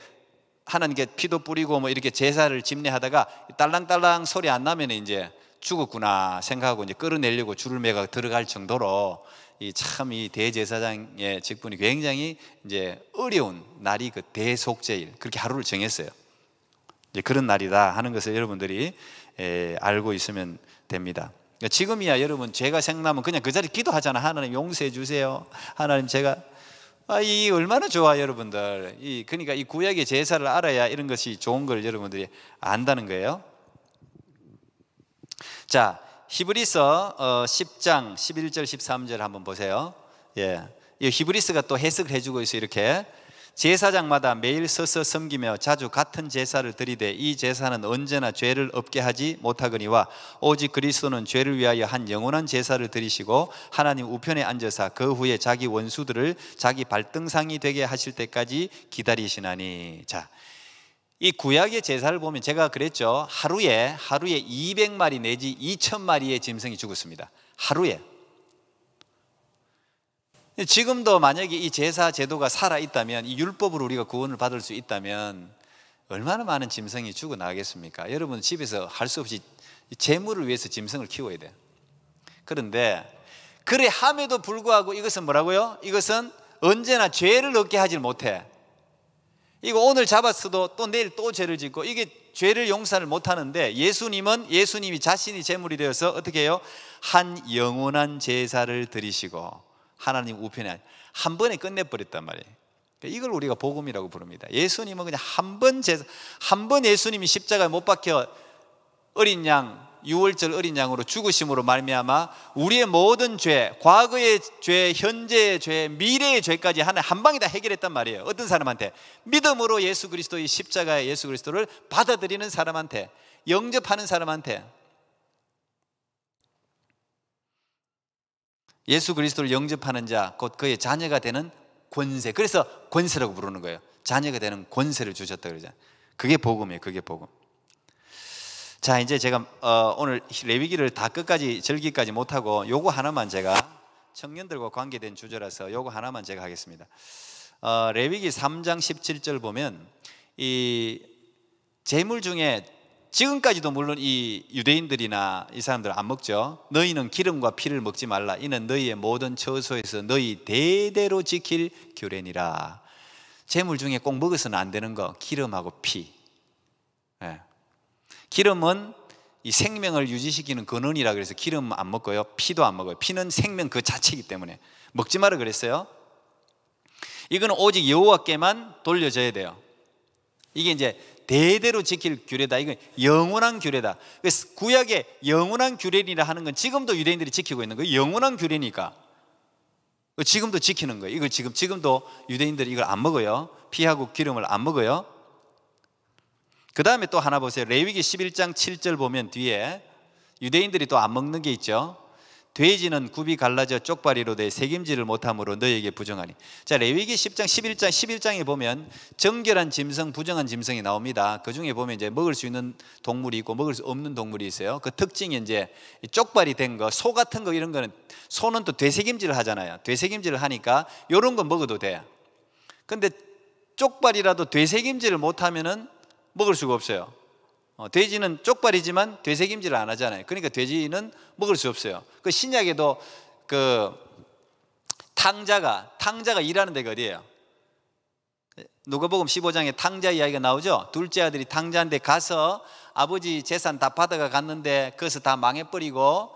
Speaker 2: 하나님께 피도 뿌리고 뭐 이렇게 제사를 집례하다가 딸랑딸랑 소리 안 나면 이제 죽었구나 생각하고 이제 끌어내려고 줄을 매가 들어갈 정도로 이 대제사장의 직분이 굉장히 이제 어려운 날이 그 대속죄일, 그렇게 하루를 정했어요. 이제 그런 날이다 하는 것을 여러분들이 알고 있으면 됩니다. 지금이야 여러분 죄가 생각나면 그냥 그 자리 기도하잖아. 하나님 용서해 주세요. 하나님 제가 이 얼마나 좋아 여러분들. 그러니까 이 구약의 제사를 알아야 이런 것이 좋은 걸 여러분들이 안다는 거예요. 자, 히브리서 10장 11절 13절 한번 보세요. 이 히브리서가 또 해석을 해주고 있어요. 이렇게 제사장마다 매일 서서 섬기며 자주 같은 제사를 드리되 이 제사는 언제나 죄를 없게 하지 못하거니와 오직 그리스도는 죄를 위하여 한 영원한 제사를 드리시고 하나님 우편에 앉으사 그 후에 자기 원수들을 자기 발등상이 되게 하실 때까지 기다리시나니. 자, 이 구약의 제사를 보면 제가 그랬죠. 하루에 200마리 내지 2000마리의 짐승이 죽었습니다. 하루에. 지금도 만약에 이 제사 제도가 살아있다면, 이 율법으로 우리가 구원을 받을 수 있다면 얼마나 많은 짐승이 죽어나가겠습니까? 여러분 집에서 할 수 없이 재물을 위해서 짐승을 키워야 돼요. 그런데 그래 함에도 불구하고 이것은 뭐라고요? 이것은 언제나 죄를 얻게 하질 못해. 이거 오늘 잡았어도 또 내일 또 죄를 짓고, 이게 죄를 용서를 못하는데, 예수님이 자신이 제물이 되어서 어떻게 해요? 한 영원한 제사를 드리시고 하나님 우편에 한 번에 끝내버렸단 말이에요. 이걸 우리가 복음이라고 부릅니다. 예수님은 그냥 한 번 예수님이 십자가에 못 박혀 어린 양, 유월절 어린 양으로 죽으심으로 말미암아 우리의 모든 죄, 과거의 죄, 현재의 죄, 미래의 죄까지 한 방에 다 해결했단 말이에요. 어떤 사람한테? 믿음으로 예수 그리스도의 십자가의 예수 그리스도를 받아들이는 사람한테, 영접하는 사람한테. 예수 그리스도를 영접하는 자, 곧 그의 자녀가 되는 권세. 그래서 권세라고 부르는 거예요. 자녀가 되는 권세를 주셨다 그러잖아요. 그게 복음이에요. 그게 복음. 자, 이제 제가 오늘 레위기를 다 끝까지 절기까지 못하고 요거 하나만, 제가 청년들과 관계된 주제라서 요거 하나만 제가 하겠습니다. 레위기 3장 17절 보면 이 제물 중에, 지금까지도 물론 이 유대인들이나 이 사람들 안 먹죠. 너희는 기름과 피를 먹지 말라. 이는 너희의 모든 처소에서 너희 대대로 지킬 규례니라. 제물 중에 꼭 먹어서는 안 되는 거, 기름하고 피. 기름은 이 생명을 유지시키는 근원이라 그래서 기름 안 먹고요. 피도 안 먹어요. 피는 생명 그 자체이기 때문에 먹지 마라 그랬어요. 이거는 오직 여호와께만 돌려져야 돼요. 이게 이제 대대로 지킬 규례다. 이건 영원한 규례다. 그래서 구약의 영원한 규례니라 하는 건 지금도 유대인들이 지키고 있는 거예요. 영원한 규례니까 지금도 지키는 거예요. 이걸 지금도 유대인들이 이걸 안 먹어요. 피하고 기름을 안 먹어요. 그 다음에 또 하나 보세요. 레위기 11장 7절 보면 뒤에 유대인들이 또 안 먹는 게 있죠. 돼지는 굽이 갈라져 쪽발이로 돼 새김질을 못함으로 너희에게 부정하니. 자, 레위기 10장 11장에 보면 정결한 짐승, 부정한 짐승이 나옵니다. 그 중에 보면 이제 먹을 수 있는 동물이 있고 먹을 수 없는 동물이 있어요. 그 특징이 이제 쪽발이 된 거, 소 같은 거, 이런 거는, 소는 또 되새김질을 하잖아요. 되새김질을 하니까 이런 건 먹어도 돼. 근데 쪽발이라도 되새김질을 못하면은 먹을 수가 없어요. 돼지는 쪽발이지만 되새김질을 안 하잖아요. 그러니까 돼지는 먹을 수 없어요. 그 신약에도 그 탕자가 탕자가 일하는 데가 어디예요? 누가복음 15장에 탕자 이야기가 나오죠. 둘째 아들이 탕자인데 가서 아버지 재산 다 받아가 갔는데 그것을 다 망해버리고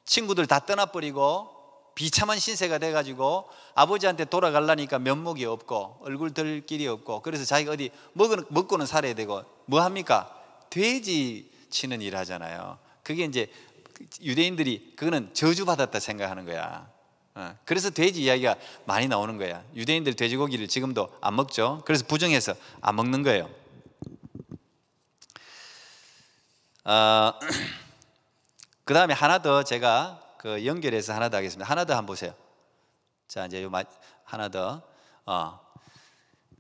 Speaker 2: 친구들 다 떠나버리고 비참한 신세가 돼가지고 아버지한테 돌아가려니까 면목이 없고 얼굴 들 길이 없고, 그래서 자기가 어디 먹고는 살아야 되고 뭐 합니까? 돼지 치는 일 하잖아요. 그게 이제 유대인들이 그거는 저주받았다 생각하는 거야. 그래서 돼지 이야기가 많이 나오는 거야. 유대인들 돼지고기를 지금도 안 먹죠. 그래서 부정해서 안 먹는 거예요. 그 다음에 하나 더 제가 연결해서 하나 더 하겠습니다. 하나 더 한번 보세요. 자, 이제 하나 더.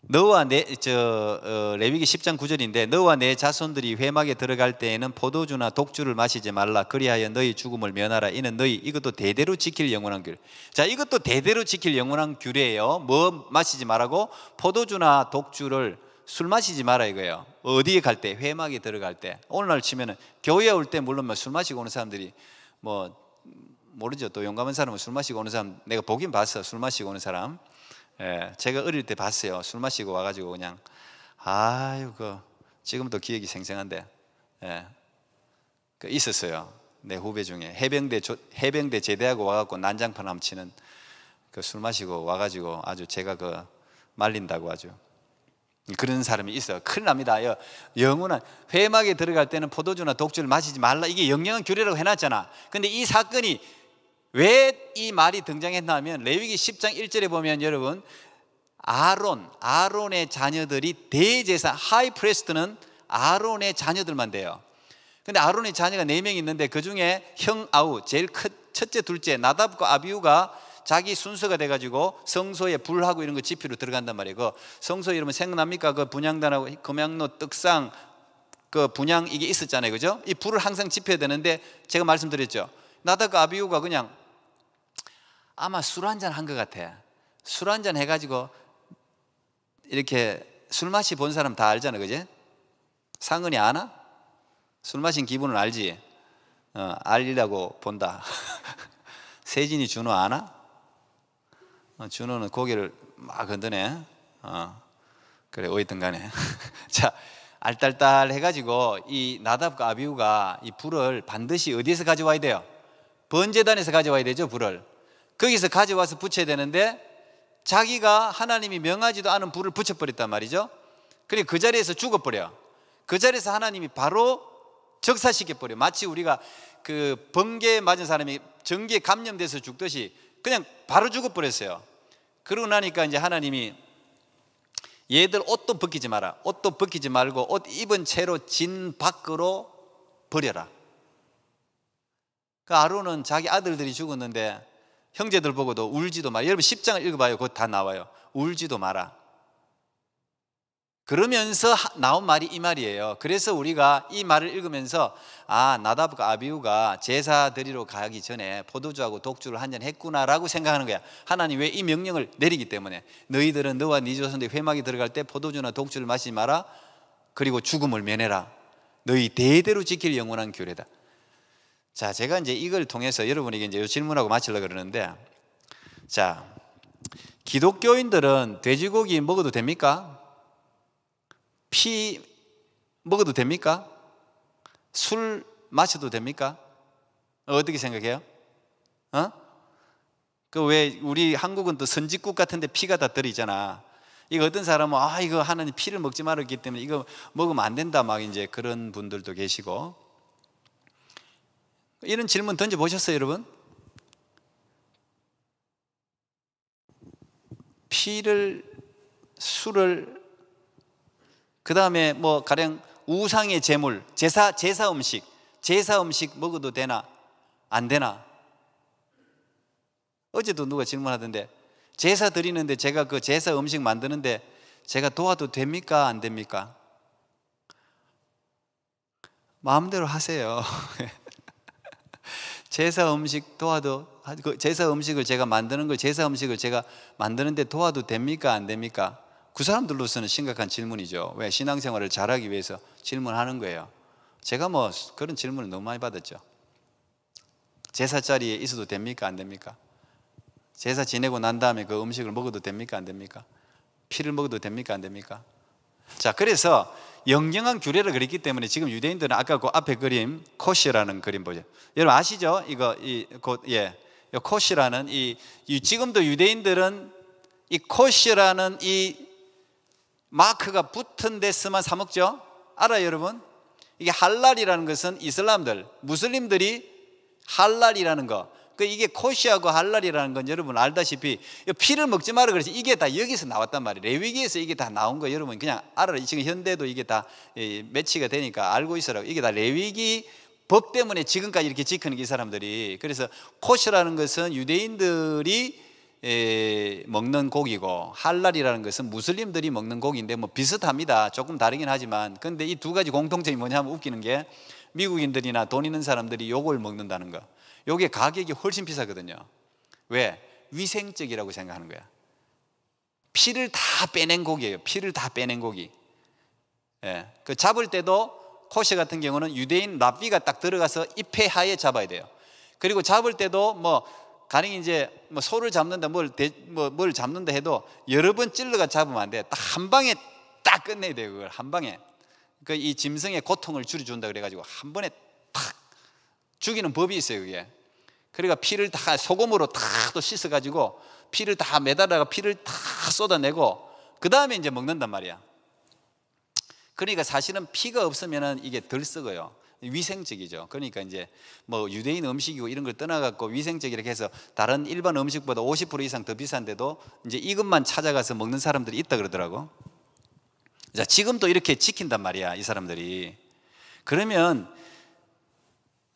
Speaker 2: 너와 레위기 10장 9절인데, 너와 내 자손들이 회막에 들어갈 때에는 포도주나 독주를 마시지 말라. 그리하여 너희 죽음을 면하라. 이는 너희 이것도 대대로 지킬 영원한 규례. 자, 이것도 대대로 지킬 영원한 규례예요. 뭐 마시지 말라고? 포도주나 독주를, 술 마시지 마라 이거예요. 어디에 갈 때? 회막에 들어갈 때. 오늘날 치면은 교회에 올 때 물론 술 마시고 오는 사람들이 모르죠. 또 용감한 사람은 술 마시고 오는 사람 내가 보긴 봤어. 술 마시고 오는 사람. 제가 어릴 때 봤어요. 술 마시고 와가지고 그냥 지금도 기억이 생생한데 있었어요. 내 후배 중에 해병대 제대하고 와갖고 난장판 함치는 술 마시고 와가지고 아주 제가 말린다고 아주 그런 사람이 있어요. 큰일 납니다. 영원한 회막에 들어갈 때는 포도주나 독주를 마시지 말라. 이게 영영한 규례라고 해놨잖아. 근데 이 사건이 왜 이 말이 등장했냐면 레위기 10장 1절에 보면 여러분, 아론의 자녀들이 대제사 하이 프레스트는 아론의 자녀들만 돼요. 근데 아론의 자녀가 4명 있는데 그 중에 형 아우 제일 첫째 둘째 나답과 아비후가 자기 순서가 돼가지고 성소에 불하고 이런 거 지피로 들어간단 말이에요. 그 성소 이러면 생각납니까? 그 분향단하고 금양로 떡상 그 분향 이게 있었잖아요, 그죠? 이 불을 항상 지펴야 되는데 제가 말씀드렸죠. 나답과 아비후가 그냥 아마 술 한잔 한 것 같아. 술 한잔 해가지고 이렇게 술 마시 본 사람 다 알잖아, 그지? 상은이 아나? 술 마신 기분은 알지? 알리라고 본다. 세진이 준호 아나? 준호는 고개를 막 흔드네. 그래, 어쨌든 간에. 자, 알딸딸 해가지고 이 나답과 아비후가 이 불을 반드시 어디에서 가져와야 돼요? 번제단에서 가져와야 되죠, 불을. 거기서 가져와서 붙여야 되는데 자기가 하나님이 명하지도 않은 불을 붙여버렸단 말이죠. 그리고 그 자리에서 죽어버려. 그 자리에서 하나님이 바로 적사시켜버려. 마치 우리가 그 번개 맞은 사람이 전기에 감염돼서 죽듯이 그냥 바로 죽어버렸어요. 그러고 나니까 이제 하나님이 얘들 옷도 벗기지 마라. 옷도 벗기지 말고 옷 입은 채로 진 밖으로 버려라. 그 아론은 자기 아들들이 죽었는데 형제들 보고도 울지도 마라. 여러분 10장을 읽어봐요. 그거 다 나와요. 울지도 마라. 그러면서 나온 말이 이 말이에요. 그래서 우리가 이 말을 읽으면서 나답과 아비후가 제사 드리러 가기 전에 포도주하고 독주를 한잔 했구나라고 생각하는 거야. 하나님 왜 이 명령을 내리기 때문에 너희들은 너와 네 자손들이 회막에 들어갈 때 포도주나 독주를 마시지 마라. 그리고 죽음을 면해라. 너희 대대로 지킬 영원한 규례다. 자, 제가 이제 이걸 통해서 여러분에게 이제 질문하고 마치려고 그러는데, 자, 기독교인들은 돼지고기 먹어도 됩니까? 피 먹어도 됩니까? 술 마셔도 됩니까? 어떻게 생각해요? 왜 우리 한국은 또 선지국 같은데 피가 다 들어있잖아. 이거 어떤 사람은 이거 하나님 피를 먹지 말았기 때문에 이거 먹으면 안 된다 막 이제 그런 분들도 계시고. 이런 질문 던져보셨어요, 여러분? 피를, 술을, 그 다음에 가령 우상의 제물, 제사 음식 먹어도 되나? 안 되나? 어제도 누가 질문하던데, 제사 드리는데 제가 그 제사 음식 만드는데 제가 도와도 됩니까? 안 됩니까? 마음대로 하세요. 제사 음식 도와도, 제사 음식을 제가 만드는 걸, 제사 음식을 제가 만드는데 도와도 됩니까? 안 됩니까? 그 사람들로서는 심각한 질문이죠. 왜? 신앙생활을 잘하기 위해서 질문하는 거예요. 제가 그런 질문을 너무 많이 받았죠. 제사 자리에 있어도 됩니까? 안 됩니까? 제사 지내고 난 다음에 그 음식을 먹어도 됩니까? 안 됩니까? 피를 먹어도 됩니까? 안 됩니까? 자, 그래서 영영한 규례를 그렸기 때문에 지금 유대인들은 아까 그 앞에 그림 코시라는 그림 보죠. 여러분 아시죠? 이 코시라는 지금도 유대인들은 이 코시라는 이 마크가 붙은 데서만 사 먹죠. 알아요, 여러분? 이게 할랄이라는 것은 이슬람들, 무슬림들이 할랄이라는 거. 이게 코시하고 할랄이라는 건 여러분 알다시피 피를 먹지 마라 그래서 이게 다 여기서 나왔단 말이에요. 레위기에서 이게 다 나온 거 여러분 그냥 알아요. 지금 현대도 이게 다 매치가 되니까 알고 있으라고. 이게 다 레위기 법 때문에 지금까지 이렇게 지키는 게 이 사람들이. 그래서 코시라는 것은 유대인들이 먹는 고기고 할랄이라는 것은 무슬림들이 먹는 고기인데 뭐 비슷합니다. 조금 다르긴 하지만. 근데 이 두 가지 공통점이 뭐냐면 웃기는 게 미국인들이나 돈 있는 사람들이 요걸 먹는다는 거. 요게 가격이 훨씬 비싸거든요. 왜? 위생적이라고 생각하는 거야. 피를 다 빼낸 고기예요. 피를 다 빼낸 고기. 예. 그 잡을 때도 코시 같은 경우는 유대인 랍비가 딱 들어가서 잎의 하에 잡아야 돼요. 그리고 잡을 때도 뭐 가령 이제 뭐 소를 잡는다 뭘 잡는다 해도 여러 번 찔러가 잡으면 안 돼. 딱 한 방에 딱 끝내야 돼요. 그걸 한 방에. 그 이 짐승의 고통을 줄여준다 그래가지고 한 번에 탁 죽이는 법이 있어요. 그게. 그러니까 피를 다 소금으로 다 또 씻어가지고 피를 다 매달아가 피를 다 쏟아내고 그 다음에 이제 먹는단 말이야. 그러니까 사실은 피가 없으면은 이게 덜 썩어요. 위생적이죠. 그러니까 이제 뭐 유대인 음식이고 이런 걸 떠나갖고 위생적이라고 해서 다른 일반 음식보다 50% 이상 더 비싼데도 이제 이것만 찾아가서 먹는 사람들이 있다 그러더라고. 자, 지금도 이렇게 지킨단 말이야, 이 사람들이. 그러면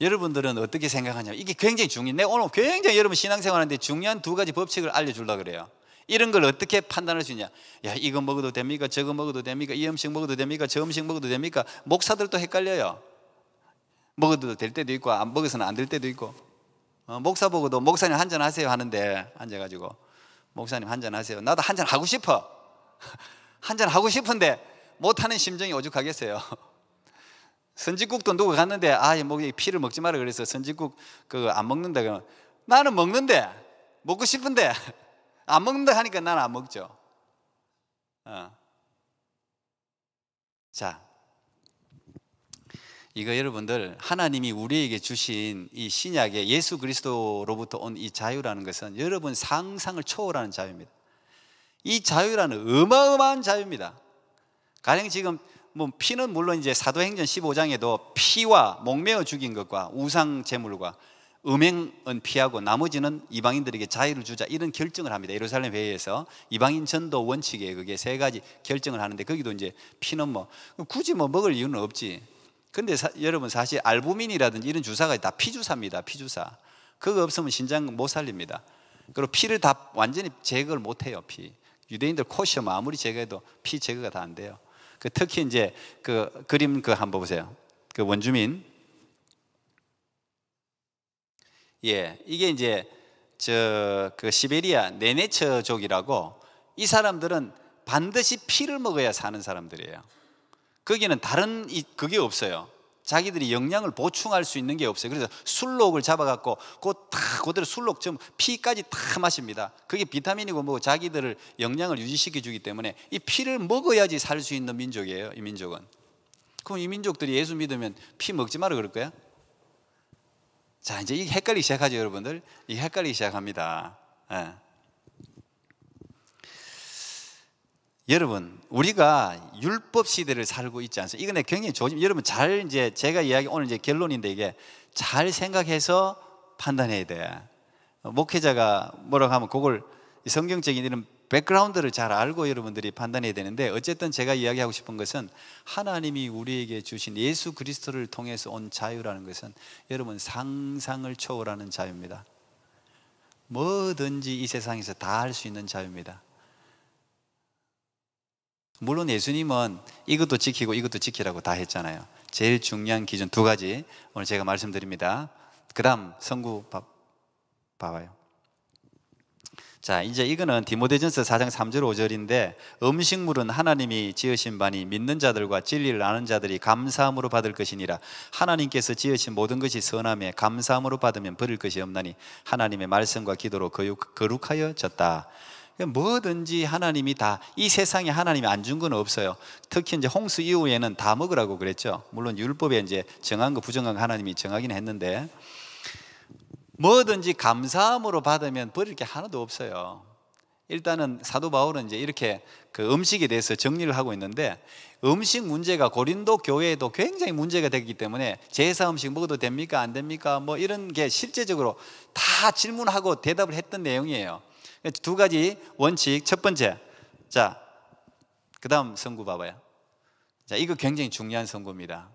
Speaker 2: 여러분들은 어떻게 생각하냐면 이게 굉장히 중요해요. 내가 오늘 굉장히 여러분 신앙생활하는데 중요한 두 가지 법칙을 알려주려고 그래요. 이런 걸 어떻게 판단할 수 있냐? 야, 이거 먹어도 됩니까? 저거 먹어도 됩니까? 이 음식 먹어도 됩니까? 저 음식 먹어도 됩니까? 목사들도 헷갈려요. 먹어도 될 때도 있고 안 먹어서는 안 될 때도 있고. 목사 보고도 목사님 한잔 하세요 하는데 앉아가지고 목사님 한잔 하세요. 나도 한잔 하고 싶어. 한잔 하고 싶은데 못하는 심정이 오죽하겠어요. 선지국도 누가 갔는데 뭐 피를 먹지 마라 그래서 선지국 그거 안 먹는다 그러면 나는 먹는데 먹고 싶은데 안 먹는다 하니까 나는 안 먹죠. 자, 이거 여러분들 하나님이 우리에게 주신 이 신약의 예수 그리스도로부터 온 이 자유라는 것은 여러분 상상을 초월하는 자유입니다. 이 자유라는 어마어마한 자유입니다. 가령 지금 뭐 피는 물론 이제 사도행전 15장에도 피와 목매어 죽인 것과 우상 제물과 음행은 피하고 나머지는 이방인들에게 자유를 주자 이런 결정을 합니다. 예루살렘 회의에서 이방인 전도 원칙에 그게 세 가지 결정을 하는데 거기도 이제 피는 뭐 굳이 뭐 먹을 이유는 없지. 근데 여러분 사실 알부민이라든지 이런 주사가 다 피주사입니다. 피주사. 그거 없으면 신장 못 살립니다. 그리고 피를 다 완전히 제거를 못 해요. 피. 유대인들 코시험 아무리 제거해도 피 제거가 다 안 돼요. 특히 이제 그 그림 한번 보세요. 그 원주민. 예, 이게 이제 그 시베리아 네네처족이라고 이 사람들은 반드시 피를 먹어야 사는 사람들이에요. 거기는 다른 그게 없어요. 자기들이 영양을 보충할 수 있는 게 없어요. 그래서 술록을 잡아갖고 그대로 술록 좀 피까지 다 마십니다. 그게 비타민이고 뭐 자기들을 영양을 유지시켜 주기 때문에 이 피를 먹어야지 살 수 있는 민족이에요. 이 민족은. 그럼 이 민족들이 예수 믿으면 피 먹지 마라 그럴 거야? 자, 이제 이게 헷갈리기 시작하죠, 여러분들. 이게 헷갈리기 시작합니다. 예. 여러분, 우리가 율법 시대를 살고 있지 않습니까? 이건 굉장히 여러분 잘 이제 제가 오늘 이제 결론인데 이게 잘 생각해서 판단해야 돼. 목회자가 뭐라고 하면 그걸 성경적인 이런 백그라운드를 잘 알고 여러분들이 판단해야 되는데 어쨌든 제가 이야기하고 싶은 것은 하나님이 우리에게 주신 예수 그리스도를 통해서 온 자유라는 것은 여러분 상상을 초월하는 자유입니다. 뭐든지 이 세상에서 다 할 수 있는 자유입니다. 물론 예수님은 이것도 지키고 이것도 지키라고 다 했잖아요. 제일 중요한 기준 두 가지 오늘 제가 말씀드립니다. 그 다음 성구 봐봐요. 자, 이제 이거는 디모데전서 4장 3절 5절인데, 음식물은 하나님이 지으신 바니 믿는 자들과 진리를 아는 자들이 감사함으로 받을 것이니라. 하나님께서 지으신 모든 것이 선함에 감사함으로 받으면 버릴 것이 없나니 하나님의 말씀과 기도로 거룩하여졌다. 뭐든지 하나님이 다, 이 세상에 하나님이 안 준 건 없어요. 특히 이제 홍수 이후에는 다 먹으라고 그랬죠. 물론 율법에 이제 정한 거 부정한 거 하나님이 정하긴 했는데, 뭐든지 감사함으로 받으면 버릴 게 하나도 없어요. 일단은 사도 바울은 이제 이렇게 그 음식에 대해서 정리를 하고 있는데, 음식 문제가 고린도 교회에도 굉장히 문제가 됐기 때문에 제사 음식 먹어도 됩니까 안 됩니까 뭐 이런 게 실제적으로 다 질문하고 대답을 했던 내용이에요. 두 가지 원칙. 첫 번째, 자, 그 다음 선구 봐봐요. 자, 이거 굉장히 중요한 선구입니다.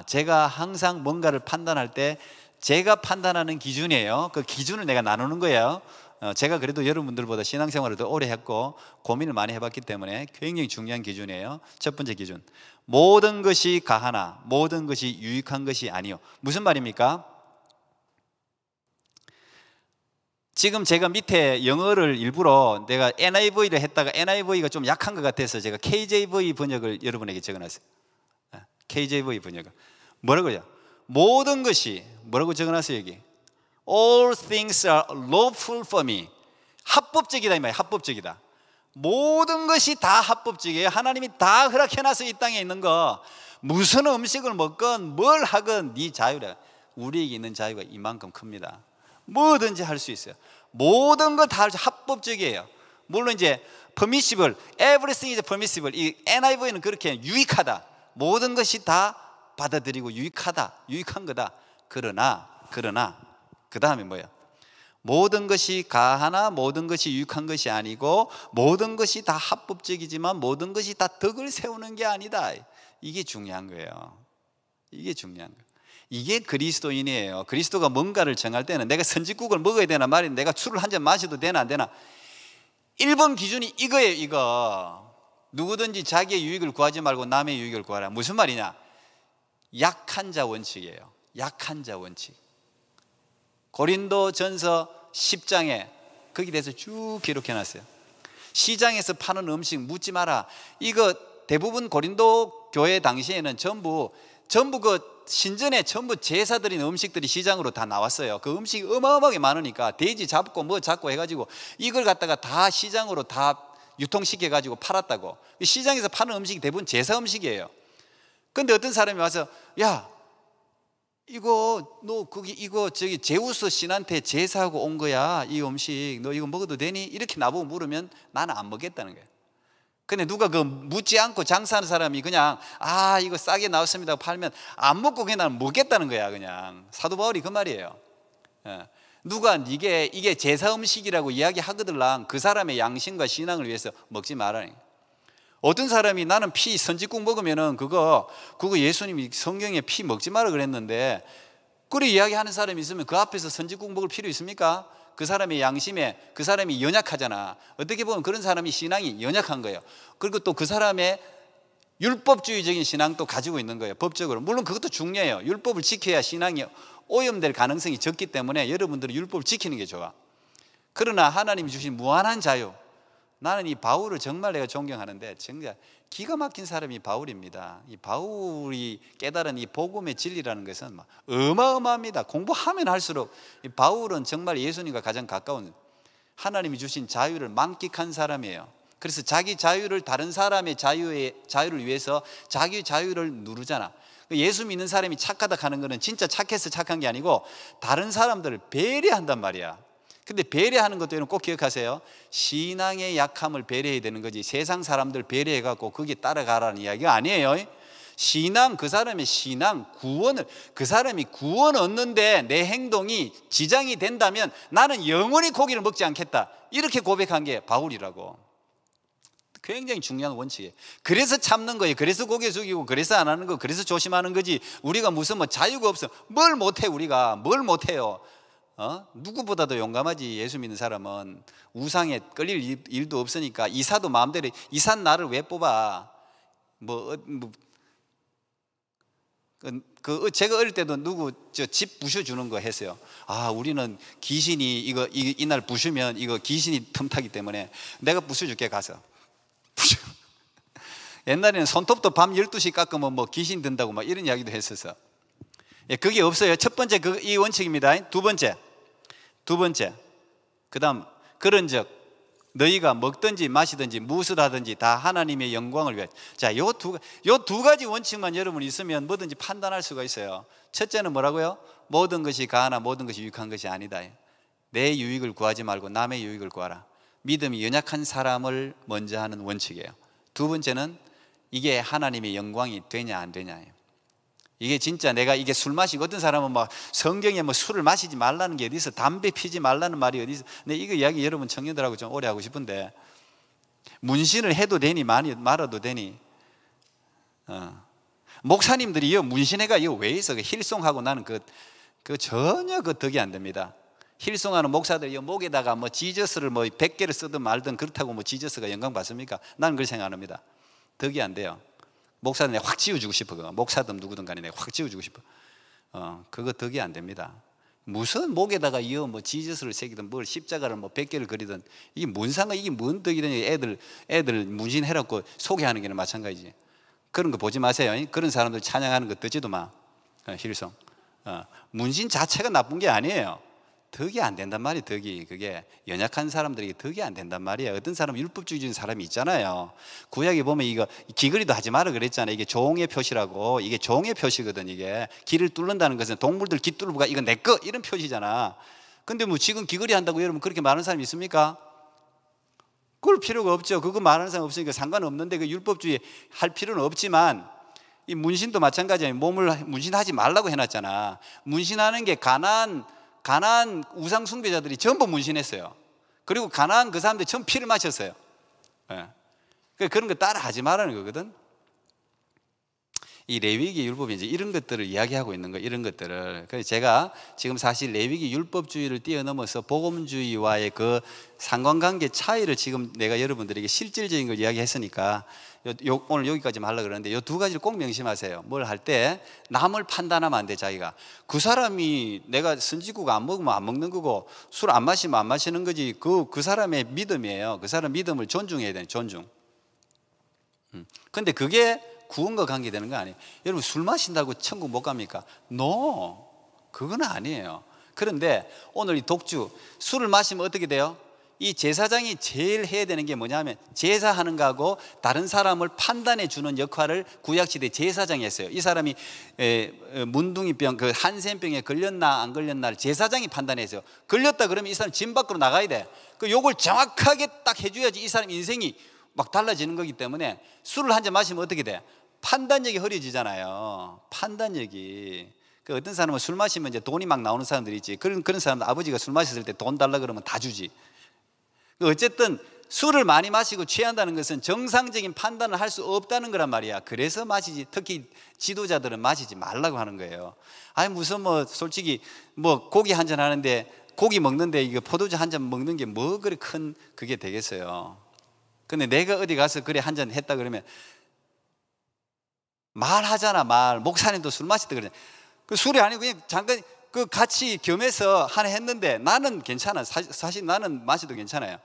Speaker 2: 제가 항상 뭔가를 판단할 때 제가 판단하는 기준이에요. 그 기준을 내가 나누는 거예요. 제가 그래도 여러분들보다 신앙생활을 더 오래 했고 고민을 많이 해봤기 때문에 굉장히 중요한 기준이에요. 첫 번째 기준, 모든 것이 가하나 모든 것이 유익한 것이 아니요. 무슨 말입니까? 지금 제가 밑에 영어를 일부러 내가 NIV를 했다가 NIV가 좀 약한 것 같아서 제가 KJV 번역을 여러분에게 적어놨어요. KJV 번역을 뭐라고 해요? 모든 것이 뭐라고 적어놨어요 여기? All things are lawful for me. 합법적이다 이 말이에요. 합법적이다. 모든 것이 다 합법적이에요. 하나님이 다 허락해놔서 이 땅에 있는 거, 무슨 음식을 먹건 뭘 하건 네 자유라. 우리에게 있는 자유가 이만큼 큽니다. 뭐든지 할 수 있어요. 모든 거 다 합법적이에요. 물론 이제 permissible, everything is permissible. 이 NIV는 그렇게 유익하다. 모든 것이 다 받아들이고 유익하다, 유익한 거다. 그러나 그 다음에 뭐예요? 모든 것이 가하나 모든 것이 유익한 것이 아니고 모든 것이 다 합법적이지만 모든 것이 다 덕을 세우는 게 아니다. 이게 중요한 거예요. 이게 중요한 거예요. 이게 그리스도인이에요. 그리스도가 뭔가를 정할 때는 내가 선지국을 먹어야 되나 말이야, 내가 술을 한 잔 마셔도 되나 안 되나, 1번 기준이 이거예요. 이거 누구든지 자기의 유익을 구하지 말고 남의 유익을 구하라. 무슨 말이냐? 약한 자 원칙이에요. 약한 자 원칙. 고린도전서 10장에 거기 대해서 쭉 기록해놨어요. 시장에서 파는 음식 묻지 마라. 이거 대부분 고린도 교회 당시에는 전부 그 신전에 전부 제사 드린 음식들이 시장으로 다 나왔어요. 그 음식이 어마어마하게 많으니까 돼지 잡고 뭐 잡고 해가지고 이걸 갖다가 다 시장으로 다 유통시켜가지고 팔았다고. 시장에서 파는 음식이 대부분 제사 음식이에요. 근데 어떤 사람이 와서, 야, 이거 너 거기 이거 저기 제우스 신한테 제사하고 온 거야, 이 음식 너 이거 먹어도 되니? 이렇게 나보고 물으면 나는 안 먹겠다는 거예요. 근데 누가 그 묻지 않고 장사하는 사람이 그냥 이거 싸게 나왔습니다 팔면 안 먹고 그냥 나는 먹겠다는 거야. 그냥 사도 바울이 그 말이에요. 누가 이게 제사 음식이라고 이야기하거들랑 그 사람의 양심과 신앙을 위해서 먹지 말라는 거예요. 어떤 사람이 나는 피 선지국 먹으면은 그거 예수님이 성경에 피 먹지 마라 그랬는데, 그래 이야기하는 사람이 있으면 그 앞에서 선지국 먹을 필요 있습니까? 그 사람의 양심에, 그 사람이 연약하잖아. 어떻게 보면 그런 사람이 신앙이 연약한 거예요. 그리고 또 그 사람의 율법주의적인 신앙도 가지고 있는 거예요. 법적으로. 물론 그것도 중요해요. 율법을 지켜야 신앙이 오염될 가능성이 적기 때문에 여러분들은 율법을 지키는 게 좋아. 그러나 하나님이 주신 무한한 자유, 나는 이 바울을 정말 내가 존경하는데 정말 기가 막힌 사람이 바울입니다. 이 바울이 깨달은 이 복음의 진리라는 것은 어마어마합니다. 공부하면 할수록 이 바울은 정말 예수님과 가장 가까운, 하나님이 주신 자유를 만끽한 사람이에요. 그래서 자기 자유를 다른 사람의 자유를 위해서 자기 자유를 누르잖아. 예수 믿는 사람이 착하다 하는 것은 진짜 착해서 착한 게 아니고 다른 사람들을 배려한단 말이야. 근데 배려하는 것도 꼭 기억하세요. 신앙의 약함을 배려해야 되는 거지, 세상 사람들 배려해갖고 거기에 따라가라는 이야기가 아니에요. 신앙, 그 사람의 신앙, 구원을, 그 사람이 구원 얻는데 내 행동이 지장이 된다면 나는 영원히 고기를 먹지 않겠다, 이렇게 고백한 게 바울이라고. 굉장히 중요한 원칙이에요. 그래서 참는 거예요. 그래서 고개 숙이고 그래서 안 하는 거, 그래서 조심하는 거지. 우리가 무슨 자유가 없어. 뭘 못해. 우리가 뭘 못해요. 누구보다도 용감하지. 예수 믿는 사람은 우상에 끌릴 일도 없으니까. 이사도 마음대로, 이사 나를 왜 뽑아? 제가 어릴 때도 누구 집 부셔주는 거 했어요. 아, 우리는 귀신이 이날 부수면 이거 귀신이 틈타기 때문에 내가 부숴줄게 가서. 옛날에는 손톱도 밤 12시 깎으면 뭐 귀신 든다고 막 이런 이야기도 했었어. 예, 그게 없어요. 첫 번째 이 원칙입니다. 두 번째. 그다음 그런즉 너희가 먹든지 마시든지 무엇을 하든지 다 하나님의 영광을 위해. 자, 요 두 가지 원칙만 여러분 있으면 뭐든지 판단할 수가 있어요. 첫째는 뭐라고요? 모든 것이 가하나 모든 것이 유익한 것이 아니다. 내 유익을 구하지 말고 남의 유익을 구하라. 믿음이 연약한 사람을 먼저 하는 원칙이에요. 두 번째는 이게 하나님의 영광이 되냐 안 되냐예요. 이게 진짜 내가 이게 술 마시고, 어떤 사람은 막 성경에 뭐 술을 마시지 말라는 게 어디 있어, 담배 피지 말라는 말이 어디 있어. 근데 이거 이야기 여러분 청년들하고 좀 오래 하고 싶은데, 문신을 해도 되니 말아도 되니. 목사님들이 이 문신회가 이거 왜 있어? 힐송하고 나는 전혀 덕이 안 됩니다. 힐송하는 목사들이 목에다가 뭐 지저스를 뭐 100개를 쓰든 말든 그렇다고 뭐 지저스가 영광 받습니까? 나는 그렇게 생각 안 합니다. 덕이 안 돼요. 목사들 내가 확 지워주고 싶어. 목사든 누구든 간에 내가 확 지워주고 싶어. 그거 덕이 안 됩니다. 무슨 목에다가 뭐 지저스를 새기든 뭘 십자가를 뭐 100개를 그리든 이게 뭔 상관, 이게 뭔 덕이든. 애들 문신해놓고 소개하는 게는 마찬가지지. 그런 거 보지 마세요. 그런 사람들 찬양하는 거 듣지도 마. 힐송. 문신 자체가 나쁜 게 아니에요. 덕이 안 된단 말이에요. 그게 연약한 사람들에게 덕이 안 된단 말이에요. 어떤 사람은 율법주의적인 사람이 있잖아요. 구약에 보면 이거 귀걸이도 하지 마라 그랬잖아요. 이게 종의 표시라고. 이게 종의 표시거든. 이게 길을 뚫는다는 것은 동물들 귀 뚫고 가, 이거 내 거, 이런 표시잖아. 근데 뭐 지금 귀걸이 한다고 여러분 그렇게 말하는 사람이 있습니까? 그럴 필요가 없죠. 그거 말하는 사람 없으니까 상관없는데, 그 율법주의 할 필요는 없지만, 이 문신도 마찬가지예요. 몸을 문신하지 말라고 해놨잖아. 문신하는 게 가나안 우상 숭배자들이 전부 문신했어요. 그리고 가나안 그 사람들이 전부 피를 마셨어요. 그런 거 따라 하지 말라는 거거든. 이 레위기 율법이 이제 이런 것들을 이야기하고 있는 거, 이런 것들을. 그래서 제가 지금 사실 레위기 율법주의를 뛰어넘어서 복음주의와의 그 상관관계 차이를 지금 내가 여러분들에게 실질적인 걸 이야기했으니까 오늘 여기까지만 하려고 그러는데, 이 두 가지를 꼭 명심하세요. 뭘 할 때 남을 판단하면 안 돼. 자기가 그 사람이 내가 선지국 안 먹으면 안 먹는 거고 술 안 마시면 안 마시는 거지, 그 사람의 믿음이에요. 그 사람 믿음을 존중해야 돼요. 존중. 근데 그게 구원과 관계되는 거 아니에요. 여러분 술 마신다고 천국 못 갑니까? No, 그건 아니에요. 그런데 오늘 이 독주, 술을 마시면 어떻게 돼요? 이 제사장이 제일 해야 되는 게 뭐냐면, 제사하는 거하고 다른 사람을 판단해 주는 역할을 구약시대 제사장이 했어요. 이 사람이 문둥이병, 그 한센병에 걸렸나 안 걸렸나를 제사장이 판단했어요. 걸렸다 그러면 이 사람 진 밖으로 나가야 돼. 요걸 정확하게 딱 해줘야지 이 사람 인생이 막 달라지는 거기 때문에, 술을 한 잔 마시면 어떻게 돼? 판단력이 흐려지잖아요. 판단력이. 어떤 사람은 술 마시면 이제 돈이 막 나오는 사람들이 있지. 그런 사람들, 아버지가 술 마셨을 때 돈 달라 그러면 다 주지. 어쨌든 술을 많이 마시고 취한다는 것은 정상적인 판단을 할 수 없다는 거란 말이야. 그래서 마시지, 특히 지도자들은 마시지 말라고 하는 거예요. 아니 무슨 뭐 솔직히 뭐 고기 한 잔 하는데, 고기 먹는데 이거 포도주 한 잔 먹는 게 뭐 그리 큰 그게 되겠어요. 근데 내가 어디 가서 그래 한 잔 했다 그러면 말하잖아. 목사님도 술 마시다 그러잖아. 그 술이 아니고 그냥 잠깐 같이 겸해서 하나 했는데 나는 괜찮아. 사실 나는 마셔도 괜찮아요.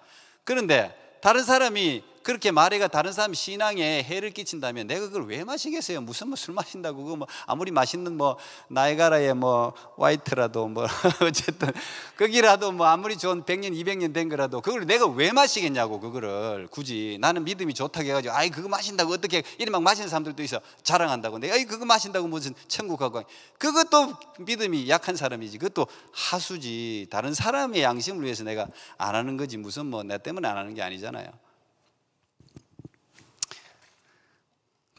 Speaker 2: 그런데 다른 사람이 그렇게 말해가 다른 사람 신앙에 해를 끼친다면 내가 그걸 왜 마시겠어요? 무슨 뭐 술 마신다고 그거 뭐 아무리 맛있는 뭐 나이가라의 뭐 화이트라도 뭐 어쨌든 거기라도 뭐 아무리 좋은 100년 200년 된 거라도 그걸 내가 왜 마시겠냐고. 그거를 굳이 나는 믿음이 좋다고 해가지고 아이 그거 마신다고 어떻게 이리 막 마시는 사람들도 있어. 자랑한다고 내가 아이 그거 마신다고 무슨 천국 가고. 그것도 믿음이 약한 사람이지. 그것도 하수지. 다른 사람의 양심을 위해서 내가 안 하는 거지 무슨 뭐 내 때문에 안 하는 게 아니잖아요.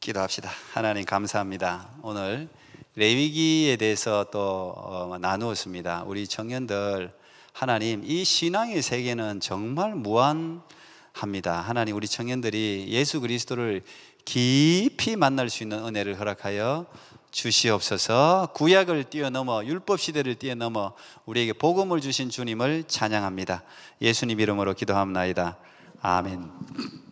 Speaker 2: 기도합시다. 하나님 감사합니다. 오늘 레위기에 대해서 또 나누었습니다. 우리 청년들, 하나님 이 신앙의 세계는 정말 무한합니다. 하나님 우리 청년들이 예수 그리스도를 깊이 만날 수 있는 은혜를 허락하여 주시옵소서. 구약을 뛰어넘어 율법 시대를 뛰어넘어 우리에게 복음을 주신 주님을 찬양합니다. 예수님 이름으로 기도합나이다. 아멘.